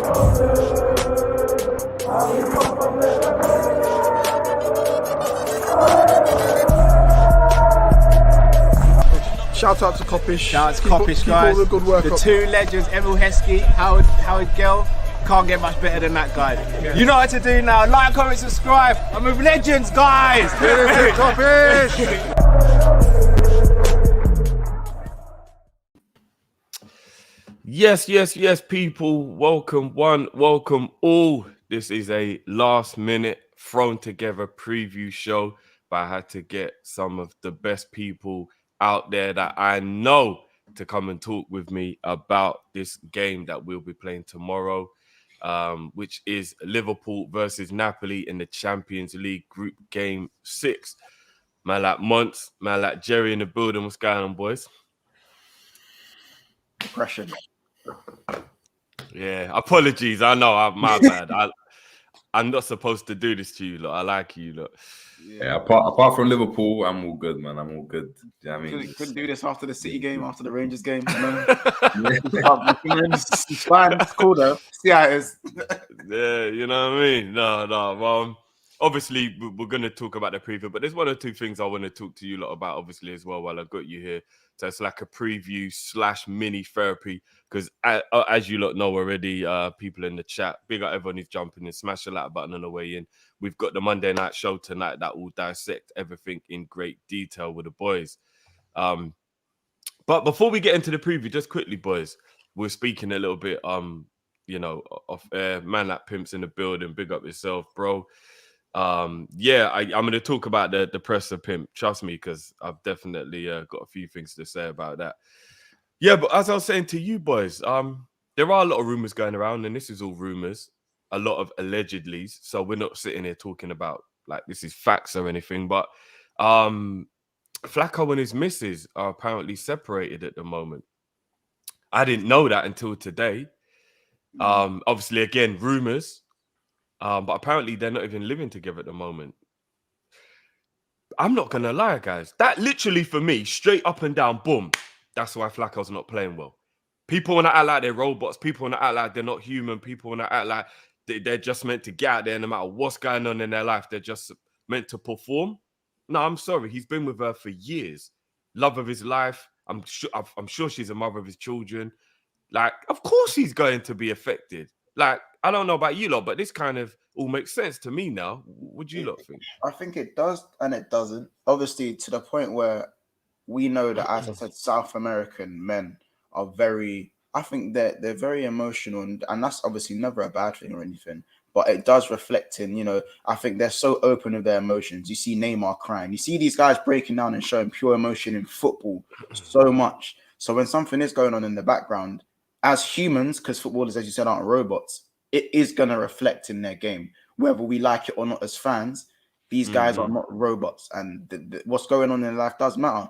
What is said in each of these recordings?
Shout out to Kopish. Shout out to Kopish, guys. All the good work the up. two legends, Emil Heskey, Howard Gill. Can't get much better than that guy. Yeah. You know what to do now. Like, comment, subscribe. I'm with legends, guys. Kopish. Yes, people. Welcome one, welcome all. This is a last minute thrown together preview show, but I had to get some of the best people out there that I know to come and talk with me about this game that we'll be playing tomorrow, which is Liverpool versus Napoli in the Champions League Group Game 6. Man like Monts, man like Jerry in the building. What's going on, boys? Depression. Yeah, apologies. I know, my bad. I'm not supposed to do this to you, lot. I like you, lot. Yeah, apart from Liverpool, I'm all good, man. I'm all good. Do you know what I mean? Couldn't do this after the City game, after the Rangers game. You know? It's fine. It's cool, though. See how it is. Yeah, you know what I mean? No. Obviously, we're going to talk about the preview, but there's one or two things I want to talk to you lot about, obviously, as well, while I've got you here. So it's like a preview / mini therapy, because as you lot know already, people in the chat, big up everyone who's jumping in, smash the like button on the way in. We've got the Monday night show tonight that will dissect everything in great detail with the boys. But before we get into the preview, just quickly, boys, we're speaking a little bit, of man like Pimp's in the building. Big up yourself, bro. I'm going to talk about the presser, Pimp. Trust me, because I've definitely got a few things to say about that. Yeah, but as I was saying to you boys, there are a lot of rumors going around, and this is all rumors, a lot of allegedly. So we're not sitting here talking about like this is facts or anything. But Flacco and his missus are apparently separated at the moment. I didn't know that until today. Obviously, again, rumors. But apparently they're not even living together at the moment. I'm not going to lie, guys. That literally, for me, straight up and down, boom. That's why Flacco's not playing well. People want to act like they're robots. People want to act like they're not human. People want to act like they're just meant to get out there no matter what's going on in their life. They're just meant to perform. No, I'm sorry. He's been with her for years. Love of his life. I'm sure she's a mother of his children. Like, of course he's going to be affected. Like, I don't know about you lot, but this kind of all makes sense to me now. What do you lot think? I think it does and it doesn't. Obviously, to the point where we know that, as I said, South American men are very, I think they're very emotional, and that's obviously never a bad thing or anything, but it does reflect in, I think they're so open with their emotions. You see Neymar crying. You see these guys breaking down and showing pure emotion in football so much. So when something is going on in the background, as humans, because footballers, as you said, aren't robots, it is going to reflect in their game. Whether we like it or not as fans, these guys are not robots. And what's going on in life does matter.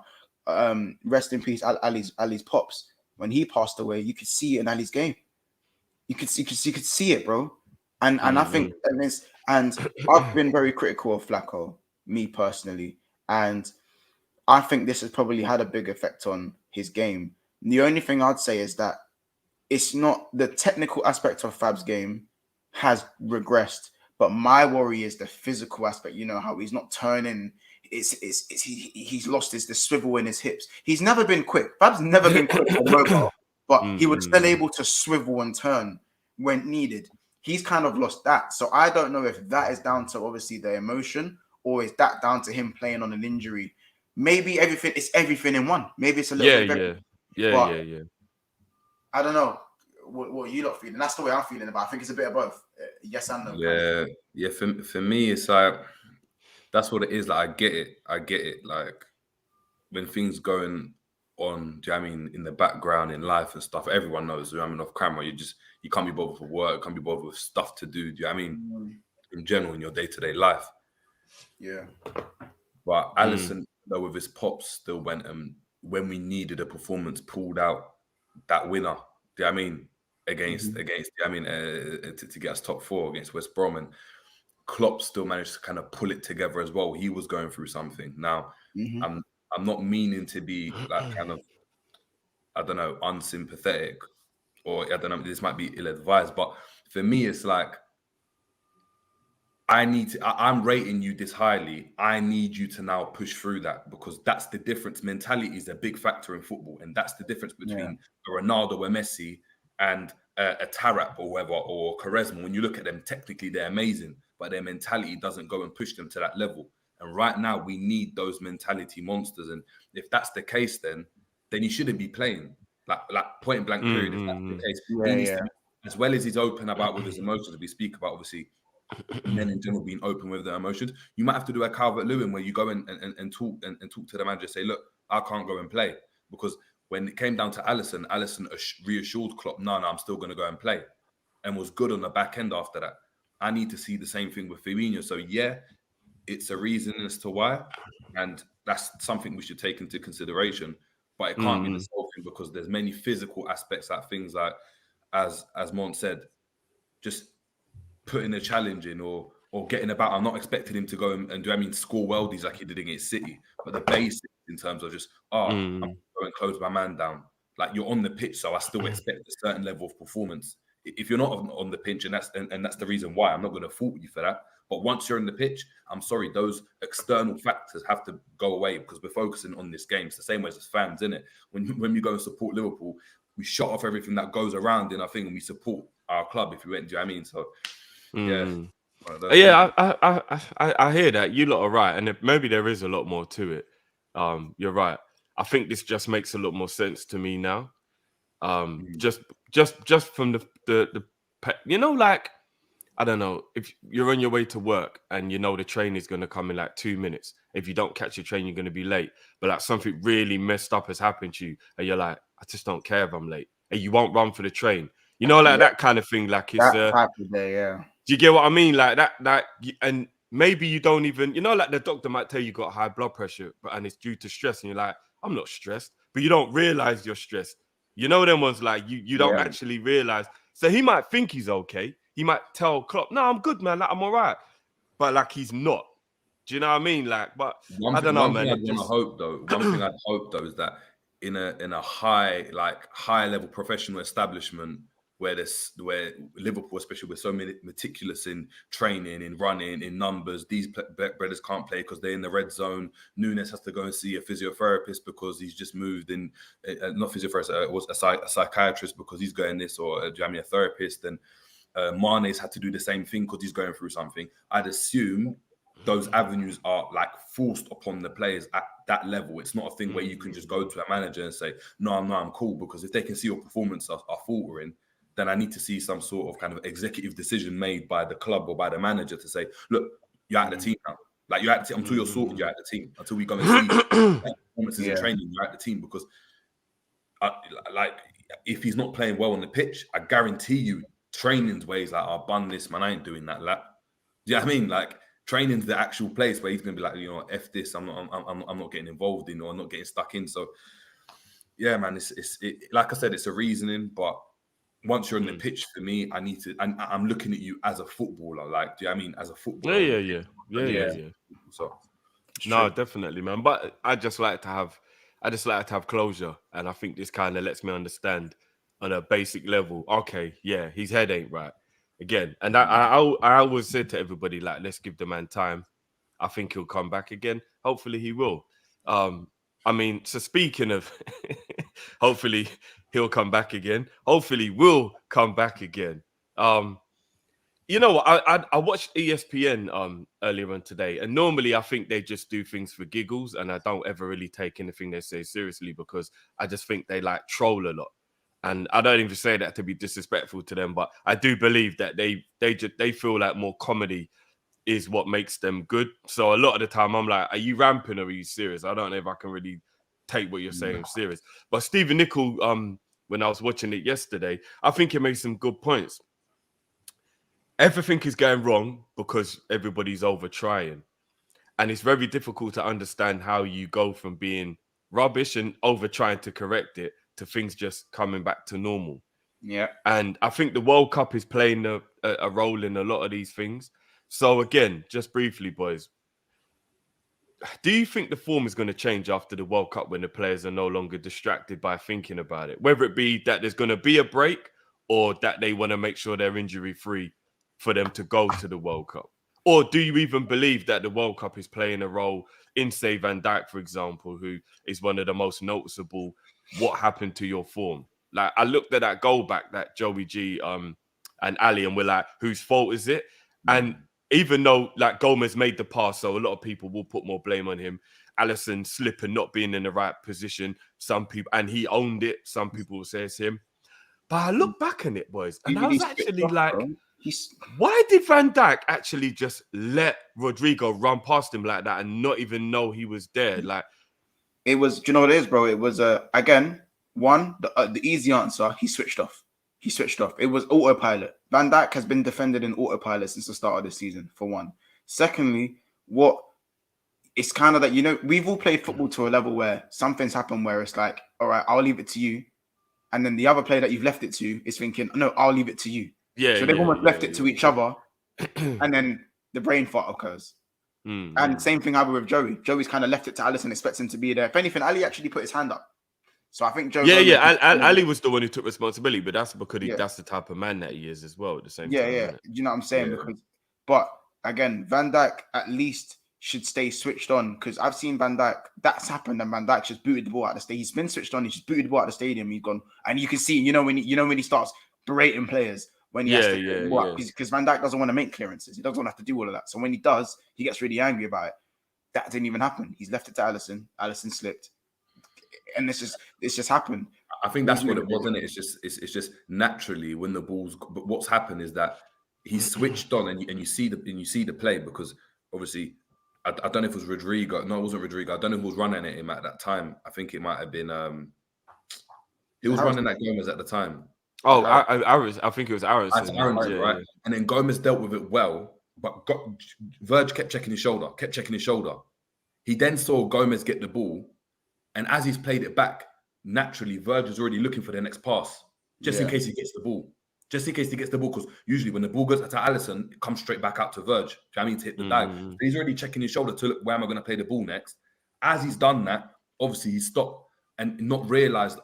Rest in peace, Ali's pops. When he passed away, you could see it in Ali's game. You could see it, bro. And I think, and I've been very critical of Flacco, me personally. And I think this has probably had a big effect on his game. The only thing I'd say is that it's not the technical aspect of Fab's game has regressed, but my worry is the physical aspect. You know how he's not turning. He's lost the swivel in his hips. He's never been quick. Fab's never been quick or mobile, but he was still able to swivel and turn when needed. He's kind of lost that. So I don't know if that is down to obviously the emotion, or is that down to him playing on an injury. Maybe it's everything in one. Maybe it's a little bit. Yeah. I don't know what you lot feeling. That's the way I'm feeling about it. I think it's a bit of both. Yes and no. Yeah. For me, it's like that's what it is. Like I get it. Like when things going on, do you know what I mean, in the background in life and stuff, everyone knows. Do you know what I mean, off camera, you can't be bothered for work, can't be bothered with stuff to do. Do you know what I mean? In general, in your day-to-day life. Yeah. But Alisson, though, with his pops, still went and when we needed a performance, pulled out that winner. Do you know what I mean? Against do you know what I mean, to get us top 4 against West Brom, and Klopp still managed to kind of pull it together as well. He was going through something. Now, I'm not meaning to be like kind of, I don't know, unsympathetic, or I don't know, this might be ill-advised, but for me, it's like I'm rating you this highly. I need you to now push through that because that's the difference. Mentality is a big factor in football, and that's the difference between a Ronaldo or Messi and a Tarap or whatever or Quaresma. When you look at them, technically they're amazing, but their mentality doesn't go and push them to that level. And right now, we need those mentality monsters. And if that's the case, then you shouldn't be playing like point blank period. If that's the case, he needs to, as well as he's open about with his emotions. We speak about obviously men in general being open with their emotions. You might have to do a Calvert-Lewin where you go and talk and talk to the manager, say, look, I can't go and play. Because when it came down to Alisson reassured Klopp, no, I'm still going to go and play, and was good on the back end after that. I need to see the same thing with Firmino. So yeah, it's a reason as to why, and that's something we should take into consideration. But it can't be the sole thing because there's many physical aspects, like things like, as Mont said, just putting a challenge in or getting about. I'm not expecting him to go and score worldies like he did against City, but the basics in terms of just I'm going to close my man down. Like, you're on the pitch, so I still expect a certain level of performance. If you're not on the pitch, and that's the reason why, I'm not going to fault you for that. But once you're in the pitch, I'm sorry, those external factors have to go away because we're focusing on this game. It's the same way as fans, isn't it? When you go and support Liverpool, we shut off everything that goes around in our thing and we support our club. If you went, do you know what I mean? So yeah, I hear that. You lot are right, and maybe there is a lot more to it. You're right. I think this just makes a lot more sense to me now. Just from the like, I don't know, if you're on your way to work and you know the train is going to come in like 2 minutes. If you don't catch your train, you're going to be late. But like something really messed up has happened to you, and you're like, I just don't care if I'm late, and you won't run for the train. You know, like that kind of thing. Like it's that type of day, yeah. Do you get what I mean? Like that, and maybe you don't even, like the doctor might tell you got high blood pressure, and it's due to stress, and you're like, I'm not stressed, but you don't realize you're stressed. You know them ones like you don't actually realize. So he might think he's okay. He might tell Klopp, no, I'm good, man. Like, I'm all right, but like he's not. Do you know what I mean? Like, but I don't know, man. One thing I'd hope though is that in a high level professional establishment where Liverpool, especially, we're so meticulous in training, in running, in numbers. These brothers can't play because they're in the red zone. Nunes has to go and see a physiotherapist because he's just moved in. Not physiotherapist, was a psychiatrist because he's going this, or a therapist. And Mane's had to do the same thing because he's going through something. I'd assume those avenues are like forced upon the players at that level. It's not a thing where you can just go to a manager and say, no, I'm cool, because if they can see your performance are faltering, then I need to see some sort of kind of executive decision made by the club or by the manager to say, look, you're out of the team now. Like, you're out of the team until you're sorted, you're out of the team. Until we go and see performances in training, you're out of the team. Because if he's not playing well on the pitch, I guarantee you training's ways like, I'll bun this, man, I ain't doing that. Like, do you know what I mean? Like, training's the actual place where he's gonna be like, F this, I'm not getting involved in, or I'm not getting stuck in. So yeah, man, it's like I said, it's a reasoning, but once you're on the pitch, for me, I'm looking at you as a footballer. Like, do you know what I mean? As a footballer. Yeah. So no, definitely, man. But I just like to have closure, and I think this kind of lets me understand on a basic level. Okay, yeah, his head ain't right again, and I always said to everybody, like, let's give the man time. I think he'll come back again. Hopefully, he will. I mean, so speaking of, hopefully he'll come back again. Hopefully, we'll come back again. You know what? I watched ESPN earlier on today, and normally I think they just do things for giggles, and I don't ever really take anything they say seriously because I just think they like troll a lot. And I don't even say that to be disrespectful to them, but I do believe that they feel like more comedy is what makes them good. So a lot of the time I'm like, are you ramping or are you serious? I don't know if I can really take what you're saying serious. But Stephen Nicol, when I was watching it yesterday, I think he made some good points. Everything is going wrong because everybody's over trying. And it's very difficult to understand how you go from being rubbish and over trying to correct it to things just coming back to normal. Yeah. And I think the World Cup is playing a role in a lot of these things. So again, just briefly, boys, do you think the form is going to change after the World Cup when the players are no longer distracted by thinking about it? Whether it be that there's going to be a break or that they want to make sure they're injury free for them to go to the World Cup? Or do you even believe that the World Cup is playing a role in, say, Van Dijk, for example, who is one of the most noticeable, what happened to your form? Like, I looked at that goal back that Joey G and Ali, and we're like, whose fault is it? And even though, like, Gomez made the pass, so a lot of people will put more blame on him. Alisson slipping, not being in the right position. Some people, and he owned it. Some people will say it's him. But I look back on it, boys, and I was actually like, why did Van Dijk actually just let Rodrigo run past him like that and not even know he was there? Like, it was, do you know what it is, bro? It was, again, the easy answer, he switched off. He switched off. It was autopilot. Van Dijk has been defended in autopilot since the start of the season, for one. Secondly, it's kind of that, you know, we've all played football to a level where something's happened where it's like, all right, I'll leave it to you. And then the other player that you've left it to is thinking, no, I'll leave it to you. Yeah. So they've almost left it to each other. And then the brain fart occurs. And same thing happened with Joey. Joey's kind of left it to Alisson, expecting to be there. If anything, Ali actually put his hand up. So I think Joe. Ali was the one who took responsibility, but that's because that's the type of man that he is as well. At the same time, Do you know what I'm saying? But again, Van Dijk at least should stay switched on, because I've seen Van Dijk. That's happened, and Van Dijk just booted the ball out of the stadium. He's been switched on. He just booted the ball out of the stadium. He's gone, and you can see, when he starts berating players when he has to, because Van Dijk doesn't want to make clearances. He doesn't want to have to do all of that. So when he does, he gets really angry about it. That didn't even happen. He's left it to Alisson. Alisson slipped. And it's just happened. I think that's what it was, isn't it? It's just naturally when the ball's. But what's happened is that he switched on, and you see the play, because obviously I don't know if it was Rodrigo. No, it wasn't Rodrigo. I don't know who was running at him at that time. I think it might have been. He was running at Gomez at the time. Oh, I think it was Aaronson. Right? And then Gomez dealt with it well, but Verge kept checking his shoulder. He then saw Gomez get the ball. And as he's played it back, naturally, Verge is already looking for the next pass, just in case he gets the ball. Because usually when the ball goes to Alisson, it comes straight back out to Verge. Do you know what I mean? To hit the dive. So he's already checking his shoulder to look, where am I going to play the ball next? As he's done that, obviously he stopped and not realised,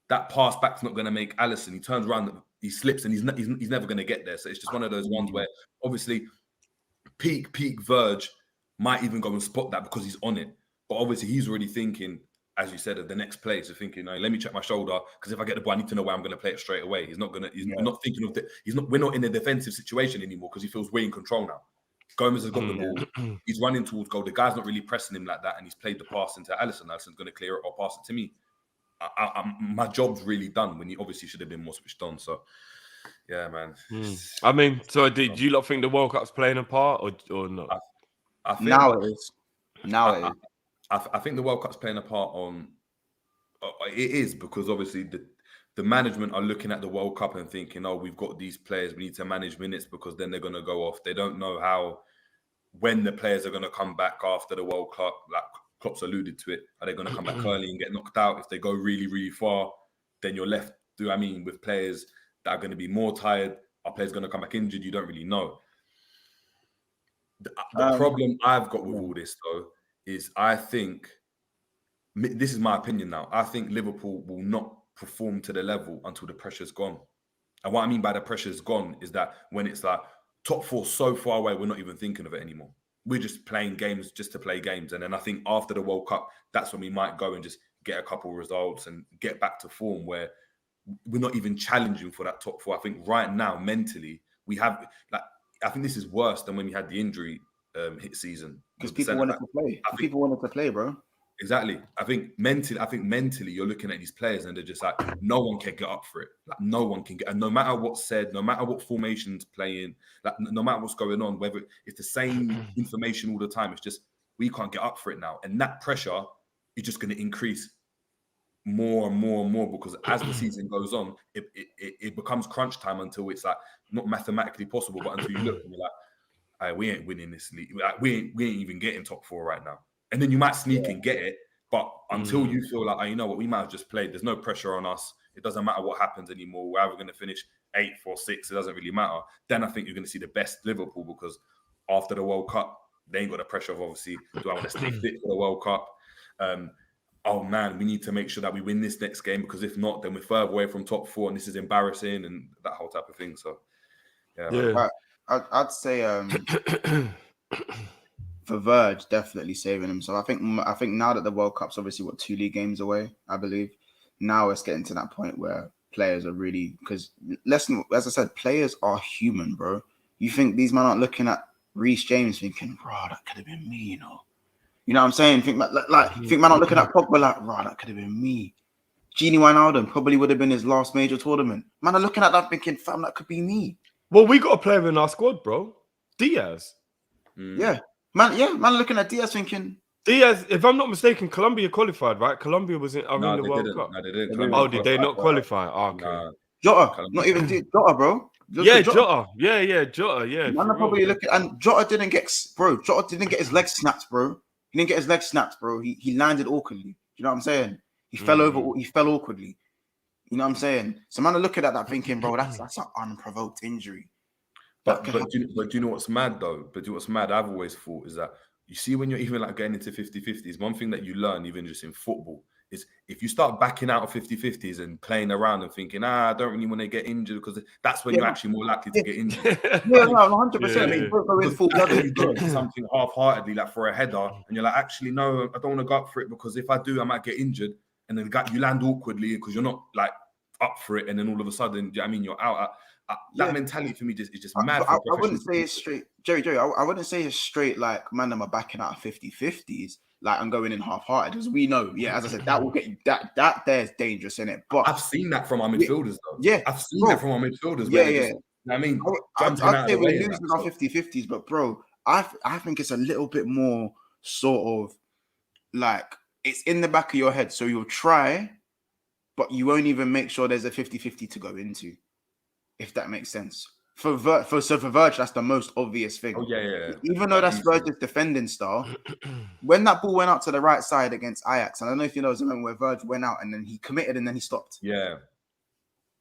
that pass back's not going to make Alisson. He turns around, he slips, and he's never going to get there. So it's just one of those ones where obviously peak Verge might even go and spot that because he's on it. But obviously, he's already thinking, as you said, of the next play. So thinking, let me check my shoulder, because if I get the ball, I need to know where I'm going to play it straight away. He's not not thinking of we're not in a defensive situation anymore, because he feels way in control now. Gomez has got the ball. He's running towards goal. The guy's not really pressing him like that, and he's played the pass into Alisson. Alisson's going to clear it or pass it to me. My job's really done, when he obviously should have been more switched on. So, yeah, man. I mean, so do you lot think the World Cup's playing a part or not? I think now it is. I think the World Cup's playing a part on. It is, because obviously the management are looking at the World Cup and thinking, we've got these players, we need to manage minutes, because then they're going to go off. They don't know when the players are going to come back after the World Cup. Like Klopp's alluded to it. Are they going to come back early and get knocked out? If they go really, really far, then you're left, with players that are going to be more tired. Are players going to come back injured? You don't really know. The problem I've got with all this, though, is I think, this is my opinion now, I think Liverpool will not perform to the level until the pressure's gone. And what I mean by the pressure's gone is that when it's like top four so far away, we're not even thinking of it anymore. We're just playing games just to play games. And then I think after the World Cup, that's when we might go and just get a couple of results and get back to form, where we're not even challenging for that top four. I think right now, mentally, we have, I think this is worse than when we had the injury hit season. Because people wanted to play. People wanted to play, bro. Exactly. I think mentally, you're looking at these players and they're just like, no one can get up for it. Like, no one can get, and no matter what's said, no matter what formation's playing, like no matter what's going on, whether it's the same information all the time, it's just, we can't get up for it now. And that pressure is just going to increase more and more and more, because as the season goes on, it becomes crunch time until it's like not mathematically possible, but until you look and you're like, we ain't winning this league. We ain't even getting top four right now. And then you might sneak and get it, but until you feel like, you know what, we might have just played. There's no pressure on us. It doesn't matter what happens anymore. We're either going to finish 8th or 6th. It doesn't really matter. Then I think you're going to see the best Liverpool, because after the World Cup, they ain't got the pressure of, obviously, do I want to stay fit for the World Cup? oh man, we need to make sure that we win this next game because if not, then we're further away from top 4 and this is embarrassing and that whole type of thing. So, yeah. Yeah. I'd say for Verge, definitely saving himself. I think now that the World Cup's obviously 2 league games away, I believe. Now it's getting to that point where players are really, because as I said, players are human, bro. You think these men aren't looking at Reece James thinking, bro, that could have been me, you know? You know what I'm saying? Think man aren't looking at Pogba like, bro, that could have been me. Gini Wijnaldum probably would have been his last major tournament. Man are looking at that thinking, fam, that could be me. Well, we got a player in our squad, bro. Diaz. Yeah. Man are looking at Diaz thinking. Diaz, if I'm not mistaken, Colombia qualified, right? Colombia was in the World Cup. No, they didn't. Oh, did they not qualify? Oh, okay. Nah, Jota, not even Jota, bro. Jota. Yeah, Jota. Yeah. Man are probably looking, and Jota didn't get his legs snapped, bro. He didn't get his legs snapped, bro. He landed awkwardly. You know what I'm saying? He fell over. He fell awkwardly. You know what I'm saying? So man are looking at that thinking, bro, that's an unprovoked injury. But do you know what's mad though? But do you know what's mad? I've always thought is that you see when you're even like getting into 50-50s, one thing that you learn even just in football is if you start backing out of 50-50s and playing around and thinking, I don't really want to get injured because that's when you're actually more likely to get injured. Yeah, no, 100%. Yeah. I mean, go in full blood. You do something half-heartedly, like for a header, and you're like, actually, no, I don't want to go up for it because if I do, I might get injured. And then you land awkwardly because you're not like up for it, and then all of a sudden, I mean, you're out. That mentality for me is just mad. I wouldn't say it's straight, Jerry. I wouldn't say it's straight like man, I'm backing out of 50-50s. Like I'm going in half-hearted because we know, as I said, that will get you that there's dangerous in it. But I've seen that from our midfielders, though. Yeah, I've seen that from our midfielders. I mean, I'd say we're losing our 50-50s, but bro, I think it's a little bit more sort of like it's in the back of your head, so you'll try, but you won't even make sure there's a 50-50 to go into, if that makes sense. For Verge, that's the most obvious thing. Oh, yeah. Even though that's Verge's defending style, when that ball went out to the right side against Ajax, and I don't know if you know, it was a moment where Verge went out and then he committed and then he stopped. Yeah.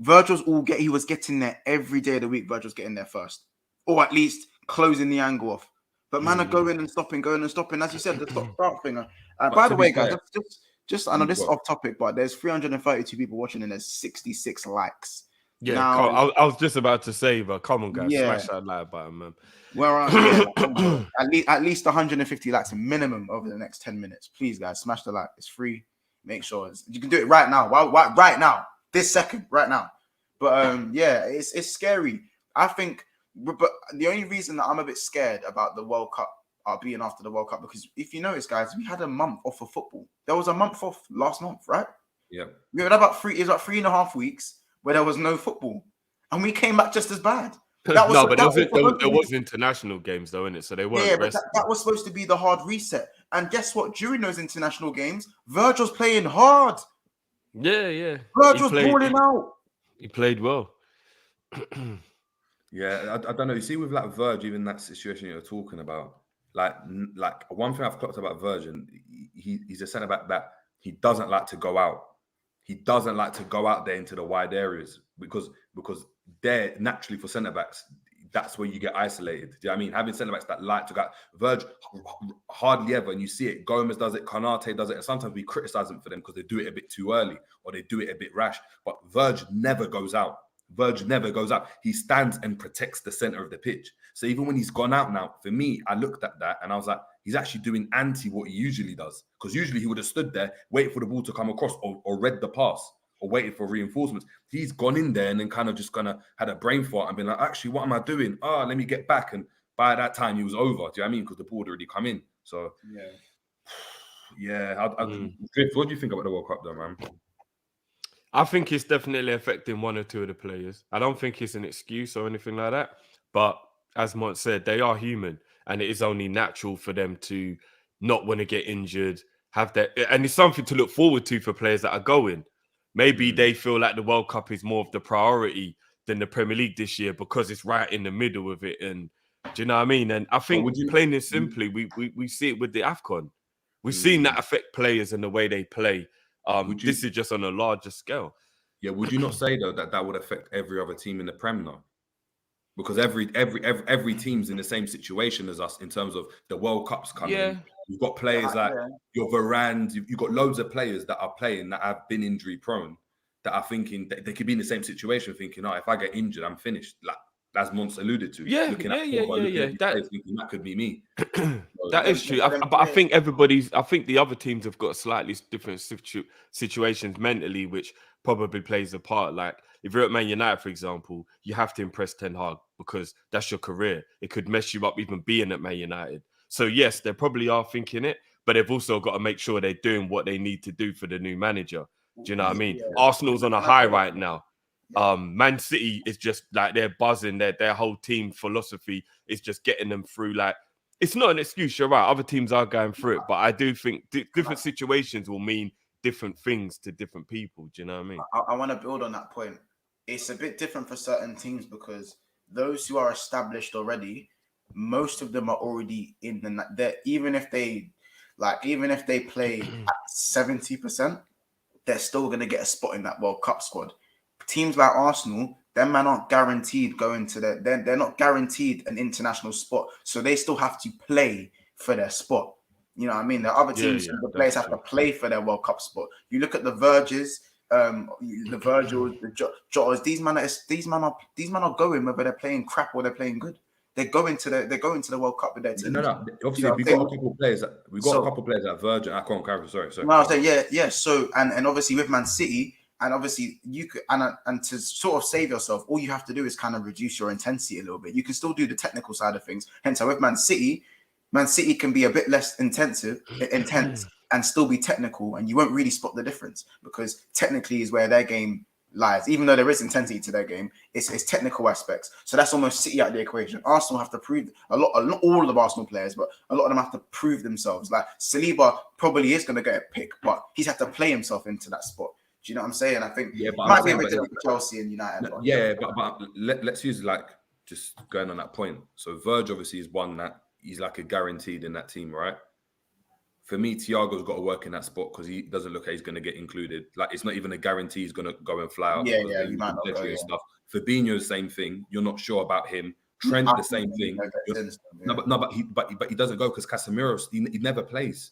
Verge he was getting there every day of the week. Verge was getting there first, or at least closing the angle off. But man are going and stopping. As you said, the stop thing. By the way, guys, just I know this is off topic, but there's 332 people watching and there's 66 likes. Yeah, now, I was just about to say, but come on, guys, smash that like button, man. Well, at least 150 likes minimum over the next 10 minutes. Please, guys, smash the like. It's free. Make sure you can do it right now. Right now, this second, right now. But it's scary. I think, but the only reason that I'm a bit scared about the World Cup being after the World Cup, because if you notice, guys, we had a month off of football. There was a month off last month, right? Yeah. We had about 3.5 weeks where there was no football, and we came back just as bad. There was international games though, innit? So they weren't. Yeah, but that was supposed to be the hard reset. And guess what? During those international games, Virgil was playing hard. Yeah. Virgil was balling out. He played well. Yeah, I don't know. You see, with like Virg, even that situation you're talking about, like one thing I've clocked about Virgin, he's a centre back that he doesn't like to go out. He doesn't like to go out there into the wide areas because they're naturally for centre backs. That's where you get isolated. Do you know what I mean? Having centre backs that like to go out. Virg hardly ever, and you see it. Gomez does it, Konate does it, and sometimes we criticise them for them because they do it a bit too early or they do it a bit rash. But Virg never goes out. He stands and protects the centre of the pitch. So even when he's gone out now, for me, I looked at that and I was like, he's actually doing anti what he usually does. Because usually he would have stood there, waited for the ball to come across or read the pass or waited for reinforcements. He's gone in there and then kind of just had a brain fart and been like, actually, what am I doing? Let me get back. And by that time, he was over. Do you know what I mean? Because the ball had already come in. So, yeah. Griff, what do you think about the World Cup though, man? I think it's definitely affecting one or two of the players. I don't think it's an excuse or anything like that. But as Mont said, they are human. And it is only natural for them to not want to get injured, have that. And it's something to look forward to for players that are going. Maybe they feel like the World Cup is more of the priority than the Premier League this year because it's right in the middle of it. And do you know what I mean? And I think plain and simply, we see it with the AFCON. We've seen that affect players and the way they play. This is just on a larger scale. Yeah, would you not say though that would affect every other team in the Prem though? because every team's in the same situation as us in terms of the World Cup's coming. Yeah. You've got players like your Varane. You've got loads of players that are playing that have been injury prone, that are thinking that they could be in the same situation, thinking, "Oh, if I get injured, I'm finished." Like as Mons alluded to, looking at players thinking that could be me. That is true. But I think I think the other teams have got slightly different situations mentally, which probably plays a part. Like if you're at Man United, for example, you have to impress Ten Hag because that's your career. It could mess you up even being at Man United. So yes, they probably are thinking it, but they've also got to make sure they're doing what they need to do for the new manager. Do you know what I mean? Yeah. Arsenal's on a high right now. Man City is just like they're buzzing. Their whole team philosophy is just getting them through. Like it's not an excuse. You're right. Other teams are going through it, but I do think different situations will mean different things to different people. Do you know what I mean? I want to build on that point. It's a bit different for certain teams because those who are established already, most of them are already in the. Even if they play at 70%, they're still going to get a spot in that World Cup squad. Teams like Arsenal, them man aren't guaranteed going to they're not guaranteed an international spot, so they still have to play for their spot. You know what I mean? The other teams, the players have to play for their World Cup spot. You look at the Verges, the Virgils, the Jotas. These men are going whether they're playing crap or they're playing good. They're going to the World Cup with their team. No. Obviously, we've got a couple of players. We've got a couple of players at Virgin. I can't carry. Sorry. No, I was saying yeah. So and obviously with Man City. And obviously, you could, and to sort of save yourself, all you have to do is kind of reduce your intensity a little bit. You can still do the technical side of things. Hence, with Man City can be a bit less intense, and still be technical, and you won't really spot the difference because technically is where their game lies. Even though there is intensity to their game, it's technical aspects. So that's almost City out of the equation. Arsenal have to prove not all of Arsenal players, but a lot of them have to prove themselves. Like Saliba probably is going to get a pick, but he's had to play himself into that spot. Do you know what I'm saying? I think but might be a bit different for Chelsea and United. But let's use like just going on that point. So Verge obviously is one that he's like a guaranteed in that team, right? For me, Thiago's got to work in that spot because he doesn't look like he's going to get included. Like it's not even a guarantee he's going to go and fly out. You might not go, stuff. Fabinho, the same thing. You're not sure about him. Trent, the same thing. But he doesn't go because Casemiro he never plays.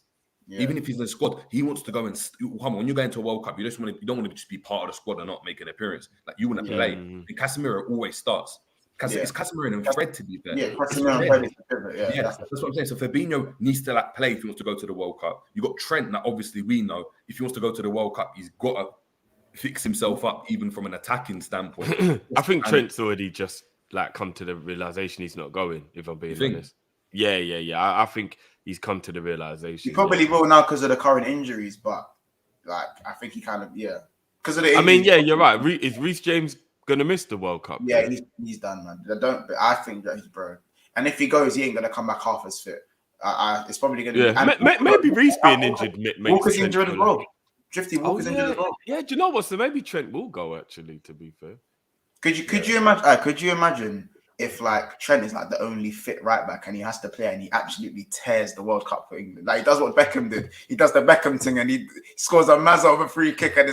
Yeah. Even if he's in the squad, he wants to go and come on. When you're going to a World Cup, you don't want to just be part of the squad and not make an appearance. Like you want to play. And Casemiro always starts. It's Casemiro and Fred to be fair. Yeah, Casemiro and Fred is the pivot. Yeah, that's what I'm saying. So Fabinho needs to like play if he wants to go to the World Cup. You got Trent. Now, obviously, we know if he wants to go to the World Cup, he's got to fix himself up, even from an attacking standpoint. I think Trent's already just like come to the realization he's not going. If I'm being honest. Yeah. I think he's come to the realization. He probably will now because of the current injuries, but like I think he kind of because of the. I mean, you're right. Is Reece James gonna miss the World Cup? Yeah, he's done, man. I think that he's bro. And if he goes, he ain't gonna come back half as fit. It's probably gonna. Be, maybe Reece being injured. Walker's injured as well. Drifty Walker's injured as well. Yeah, do you know what? So maybe Trent will go. Actually, to be fair, could you imagine? Could you imagine? If like Trent is like the only fit right back and he has to play and he absolutely tears the World Cup for England. Like he does what Beckham did. He does the Beckham thing and he scores a Mazza of a free kick and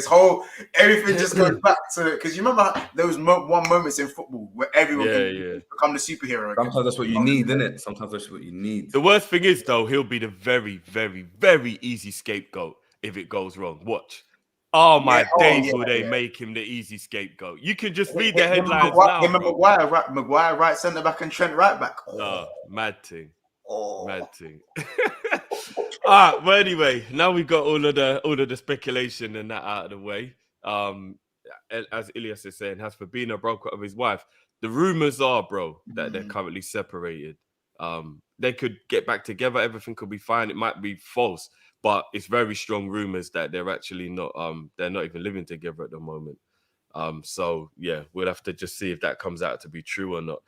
everything just goes back to because you remember there was moments in football where everyone can become the superhero. Again. Sometimes that's what you need, isn't it? Sometimes that's what you need. The worst thing is though, he'll be the very, very, very easy scapegoat if it goes wrong. Watch. Oh my days! Will they make him the easy scapegoat? You can just read the headlines now. Maguire right centre back and Trent right back. Mad thing. Mad thing. All right. Well, anyway, now we've got all of the speculation and that out of the way. As Ilyas is saying, has Fabinho broke up with his wife? The rumors are, bro, that they're currently separated. They could get back together. Everything could be fine. It might be false. But it's very strong rumors that they're actually not they're not even living together at the moment. So yeah, we'll have to just see if that comes out to be true or not.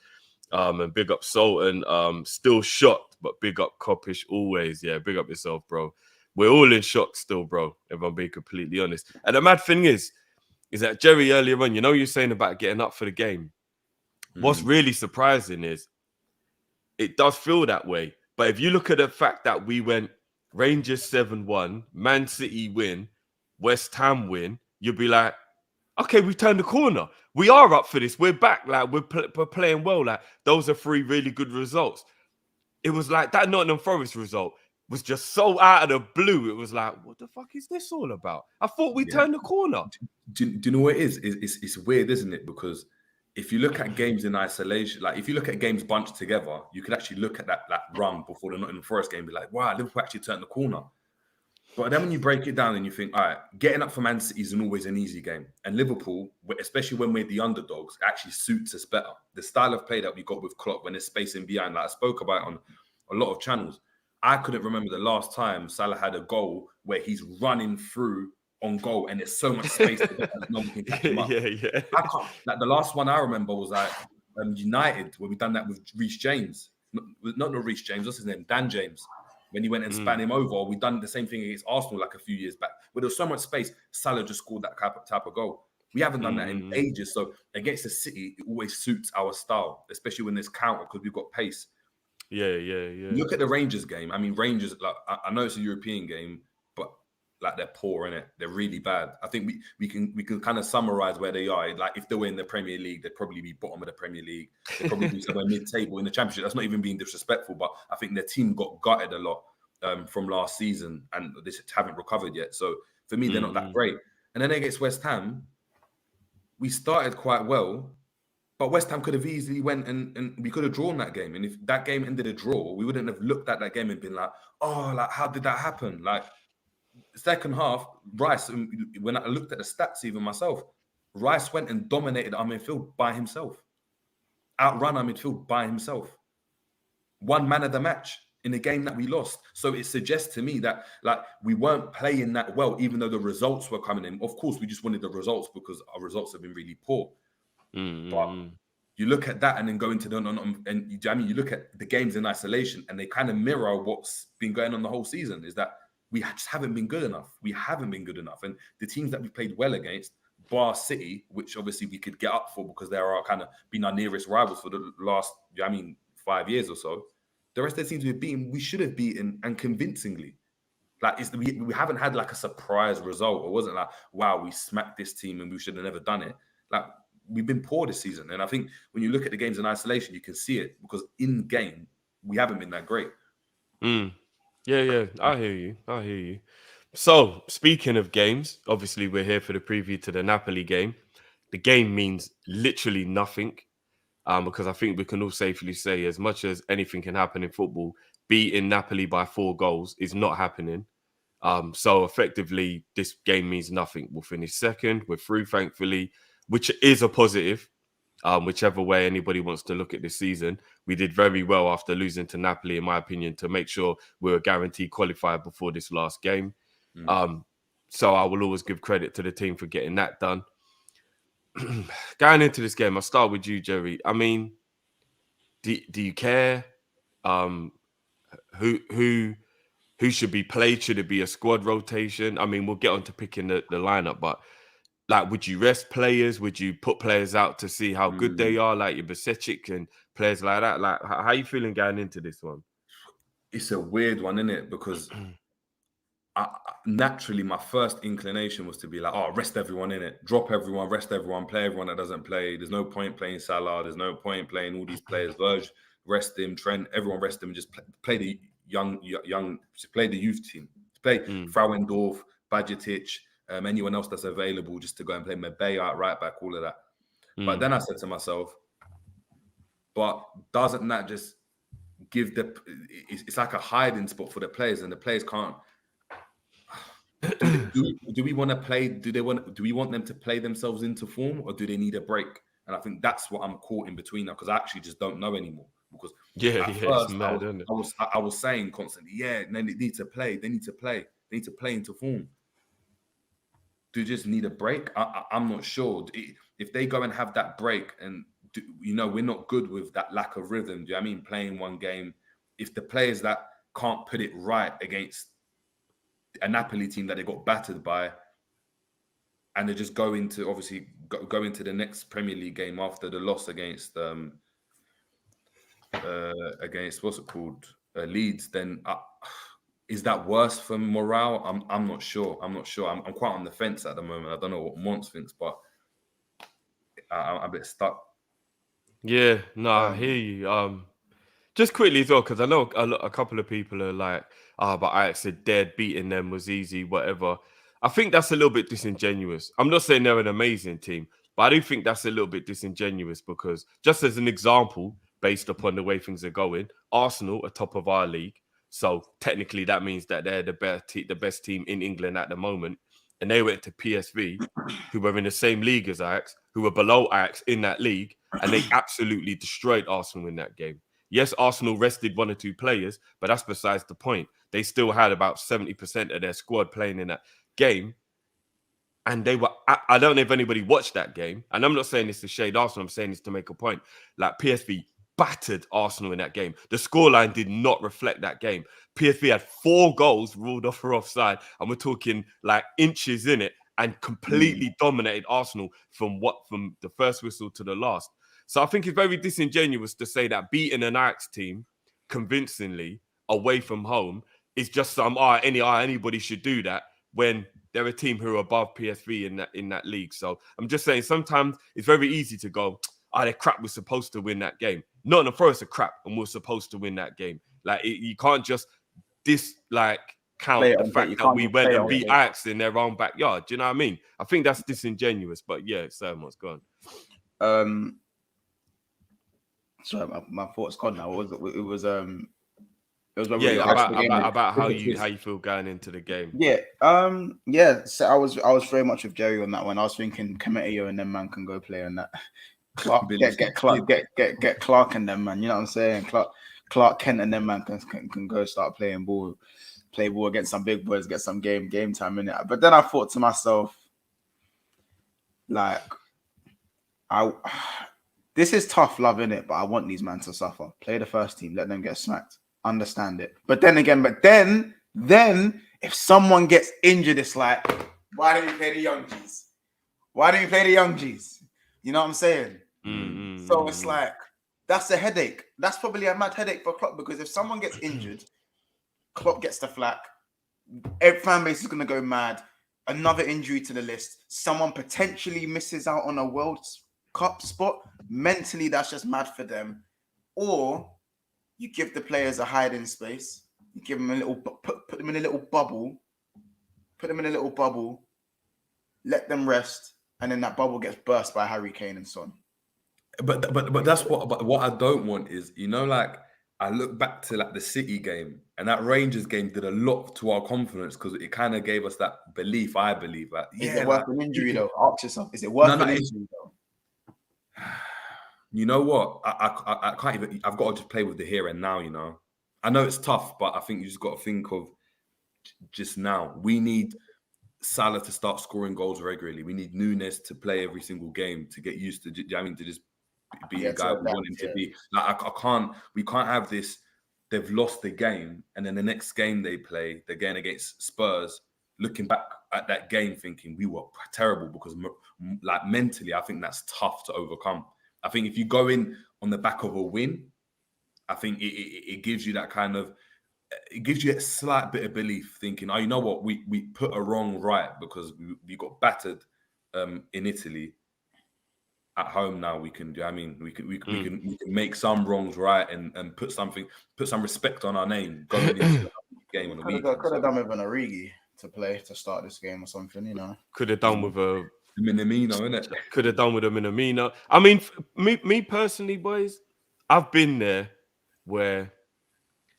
And big up Sultan, still shocked, but big up Kopish always. Yeah, big up yourself, bro. We're all in shock still, bro, if I'm being completely honest. And the mad thing is that Jerry earlier on, you're saying about getting up for the game. What's really surprising is it does feel that way. But if you look at the fact that we went Rangers 7-1, Man City win, West Ham win, you'll be like, okay, we turned the corner. We are up for this. We're back. Like we're playing well. Like those are 3 really good results. It was like that Nottingham Forest result was just so out of the blue. It was like, what the fuck is this all about? I thought we turned the corner. Do you know what it is? It's weird, isn't it? Because if you look at games in isolation, like if you look at games bunched together, you could actually look at that run before the Nottingham Forest game and be like, wow, Liverpool actually turned the corner. But then when you break it down and you think, all right, getting up for Man City isn't always an easy game. And Liverpool, especially when we're the underdogs, actually suits us better. The style of play that we got with Klopp when there's space in behind, like I spoke about on a lot of channels. I couldn't remember the last time Salah had a goal where he's running through on goal and there's so much space that no one can catch him up. Yeah. I can't. Like the last one I remember was like United, where we done that with Reece James. Not Reece James, what's his name? Dan James. When he went and span him over, we done the same thing against Arsenal like a few years back. Where there was so much space, Salah just scored that type of gool. We haven't done that in ages. So against the City, it always suits our style, especially when there's counter because we've got pace. Yeah. Look at the Rangers game. I mean, Rangers, like I know it's a European game, but like they're poor in it. They're really bad. I think we can kind of summarize where they are. Like if they were in the Premier League, they'd probably be bottom of the Premier League. They'd probably be somewhere mid-table in the Championship. That's not even being disrespectful, but I think their team got gutted a lot from last season, and they just haven't recovered yet. So for me, they're not that great. And then against West Ham, we started quite well. But West Ham could have easily went and we could have drawn that game. And if that game ended a draw, we wouldn't have looked at that game and been like, oh, like how did that happen? Like second half, Rice, when I looked at the stats even myself, Rice went and dominated our midfield by himself. Outrun our midfield by himself. One man of the match in a game that we lost. So it suggests to me that like we weren't playing that well, even though the results were coming in. Of course, we just wanted the results because our results have been really poor. But you look at that and then go into you look at the games in isolation and they kind of mirror what's been going on the whole season is that we just haven't been good enough. We haven't been good enough. And the teams that we played well against, bar City, which obviously we could get up for because they are kind of been our nearest rivals for the last, 5 years or so. The rest of the teams we've beaten, we should have beaten and convincingly. Like we haven't had like a surprise result. It wasn't like, wow, we smacked this team and we should have never done it. Like we've been poor this season. And I think when you look at the games in isolation, you can see it because in game, we haven't been that great. Yeah. I hear you. So speaking of games, obviously we're here for the preview to the Napoli game. The game means literally nothing. Because I think we can all safely say as much as anything can happen in football, beating Napoli by 4 goals is not happening. So effectively, this game means nothing. We'll finish second. We're through, thankfully, which is a positive, whichever way anybody wants to look at this season. We did very well after losing to Napoli, in my opinion, to make sure we were guaranteed qualified before this last game. So I will always give credit to the team for getting that done. Going into this game, I'll start with you, Jerry. I mean, do you care? Who should be played? Should it be a squad rotation? I mean, we'll get on to picking the lineup, but like, would you rest players? Would you put players out to see how good they are, like your Basecic and players like that? Like, how are you feeling going into this one? It's a weird one, isn't it? Because naturally, my first inclination was to be like, oh, rest everyone in it. Drop everyone, rest everyone, play everyone that doesn't play. There's no point playing Salah. There's no point playing all these players. Verge, rest him. Trent, everyone rest him and just play the young, play the youth team. Play Frauendorf, Bajcetic, anyone else that's available just to go and play Mebea, right back, all of that. But then I said to myself, but doesn't that just give it's like a hiding spot for the players and the players can't. Do we want to play? Do we want them to play themselves into form, or do they need a break? And I think that's what I'm caught in between now because I actually just don't know anymore. Because it's mad, isn't it? I was saying constantly, and then they need to play. They need to play into form. Do you just need a break? I'm not sure. If they go and have that break, and we're not good with that lack of rhythm. Do you know what I mean? Playing one game, if the players that can't put it right against a Napoli team that they got battered by, and they just go into the next Premier League game after the loss against what's it called, Leeds, then is that worse for morale? I'm not sure. I'm quite on the fence at the moment. I don't know what Mons thinks, but I'm a bit stuck. Yeah, no, I hear you. Just quickly as well, because I know a couple of people are like, but Ajax said dead, beating them was easy, whatever. I think that's a little bit disingenuous. I'm not saying they're an amazing team, but I do think that's a little bit disingenuous because, just as an example, based upon the way things are going, Arsenal are top of our league. So technically, that means that they're the best team in England at the moment. And they went to PSV, who were in the same league as Ajax, who were below Ajax in that league, and they absolutely destroyed Arsenal in that game. Yes, Arsenal rested one or two players, but that's besides the point. They still had about 70% of their squad playing in that game. And they were, I don't know if anybody watched that game. And I'm not saying this to shade Arsenal. I'm saying this to make a point. Like PSV battered Arsenal in that game. The scoreline did not reflect that game. PSV had 4 goals ruled off for offside. And we're talking like inches in it and completely dominated Arsenal from the first whistle to the last. So I think it's very disingenuous to say that beating an Ajax team convincingly away from home is just anybody should do that when they're a team who are above PSV in that league. So I'm just saying sometimes it's very easy to go, they're crap, we're supposed to win that game. Nottingham Forest are crap and we're supposed to win that game. Like you can't just count the fact that we went and beat Ajax in their own backyard. Do you know what I mean? I think that's disingenuous, but yeah, Sermon's gone. Sorry, my thoughts gone now. What was it? It was about how you feel going into the game. Yeah. So I was very much with Jerry on that one. I was thinking Kop-Ish and them man can go play on that. Clark, get Clark and them man. You know what I'm saying? Clark Kent and them man can go start playing ball, play ball against some big boys, get some game time in it. But then I thought to myself, like, this is tough love, innit? But I want these men to suffer. Play the first team, let them get smacked. Understand it. But then if someone gets injured, it's like, why don't you play the young G's? Why don't you play the young G's? You know what I'm saying? Mm-hmm. So it's like, that's a headache. That's probably a mad headache for Klopp because if someone gets injured, Klopp gets the flack. Every fan base is going to go mad. Another injury to the list. Someone potentially misses out on a World Cup spot. Mentally, that's just mad for them. Or you give the players a hiding space. You give them a little, put them in a little bubble. Put them in a little bubble. Let them rest, and then that bubble gets burst by Harry Kane and Son. But that's what I don't want is, like, I look back to like the City game, and that Rangers game did a lot to our confidence because it kind of gave us that belief. I believe that. Is it worth an injury though? Ask yourself. Is it worth an injury though? You know what? I can't even. I've got to just play with the here and now. I know it's tough, but I think you just got to think of just now. We need Salah to start scoring goals regularly. We need Nunes to play every single game to get used to. To just be the guy we want him to be. Like we can't have this. They've lost the game, and then the next game they play, they're going against Spurs. Looking back at that game, thinking we were terrible because, like, mentally, I think that's tough to overcome. I think if you go in on the back of a win, I think it gives you that kind of, it gives you a slight bit of belief, thinking, oh, you know what, we put a wrong right because we got battered in Italy. At home now, we can do. I mean, we can make some wrongs right and put some respect on our name going into the game on the weekend. Could have done with an Origi to start this game or something, Could have done with a Minamino, innit? Could have done with a Minamino. I mean, me personally, boys, I've been there where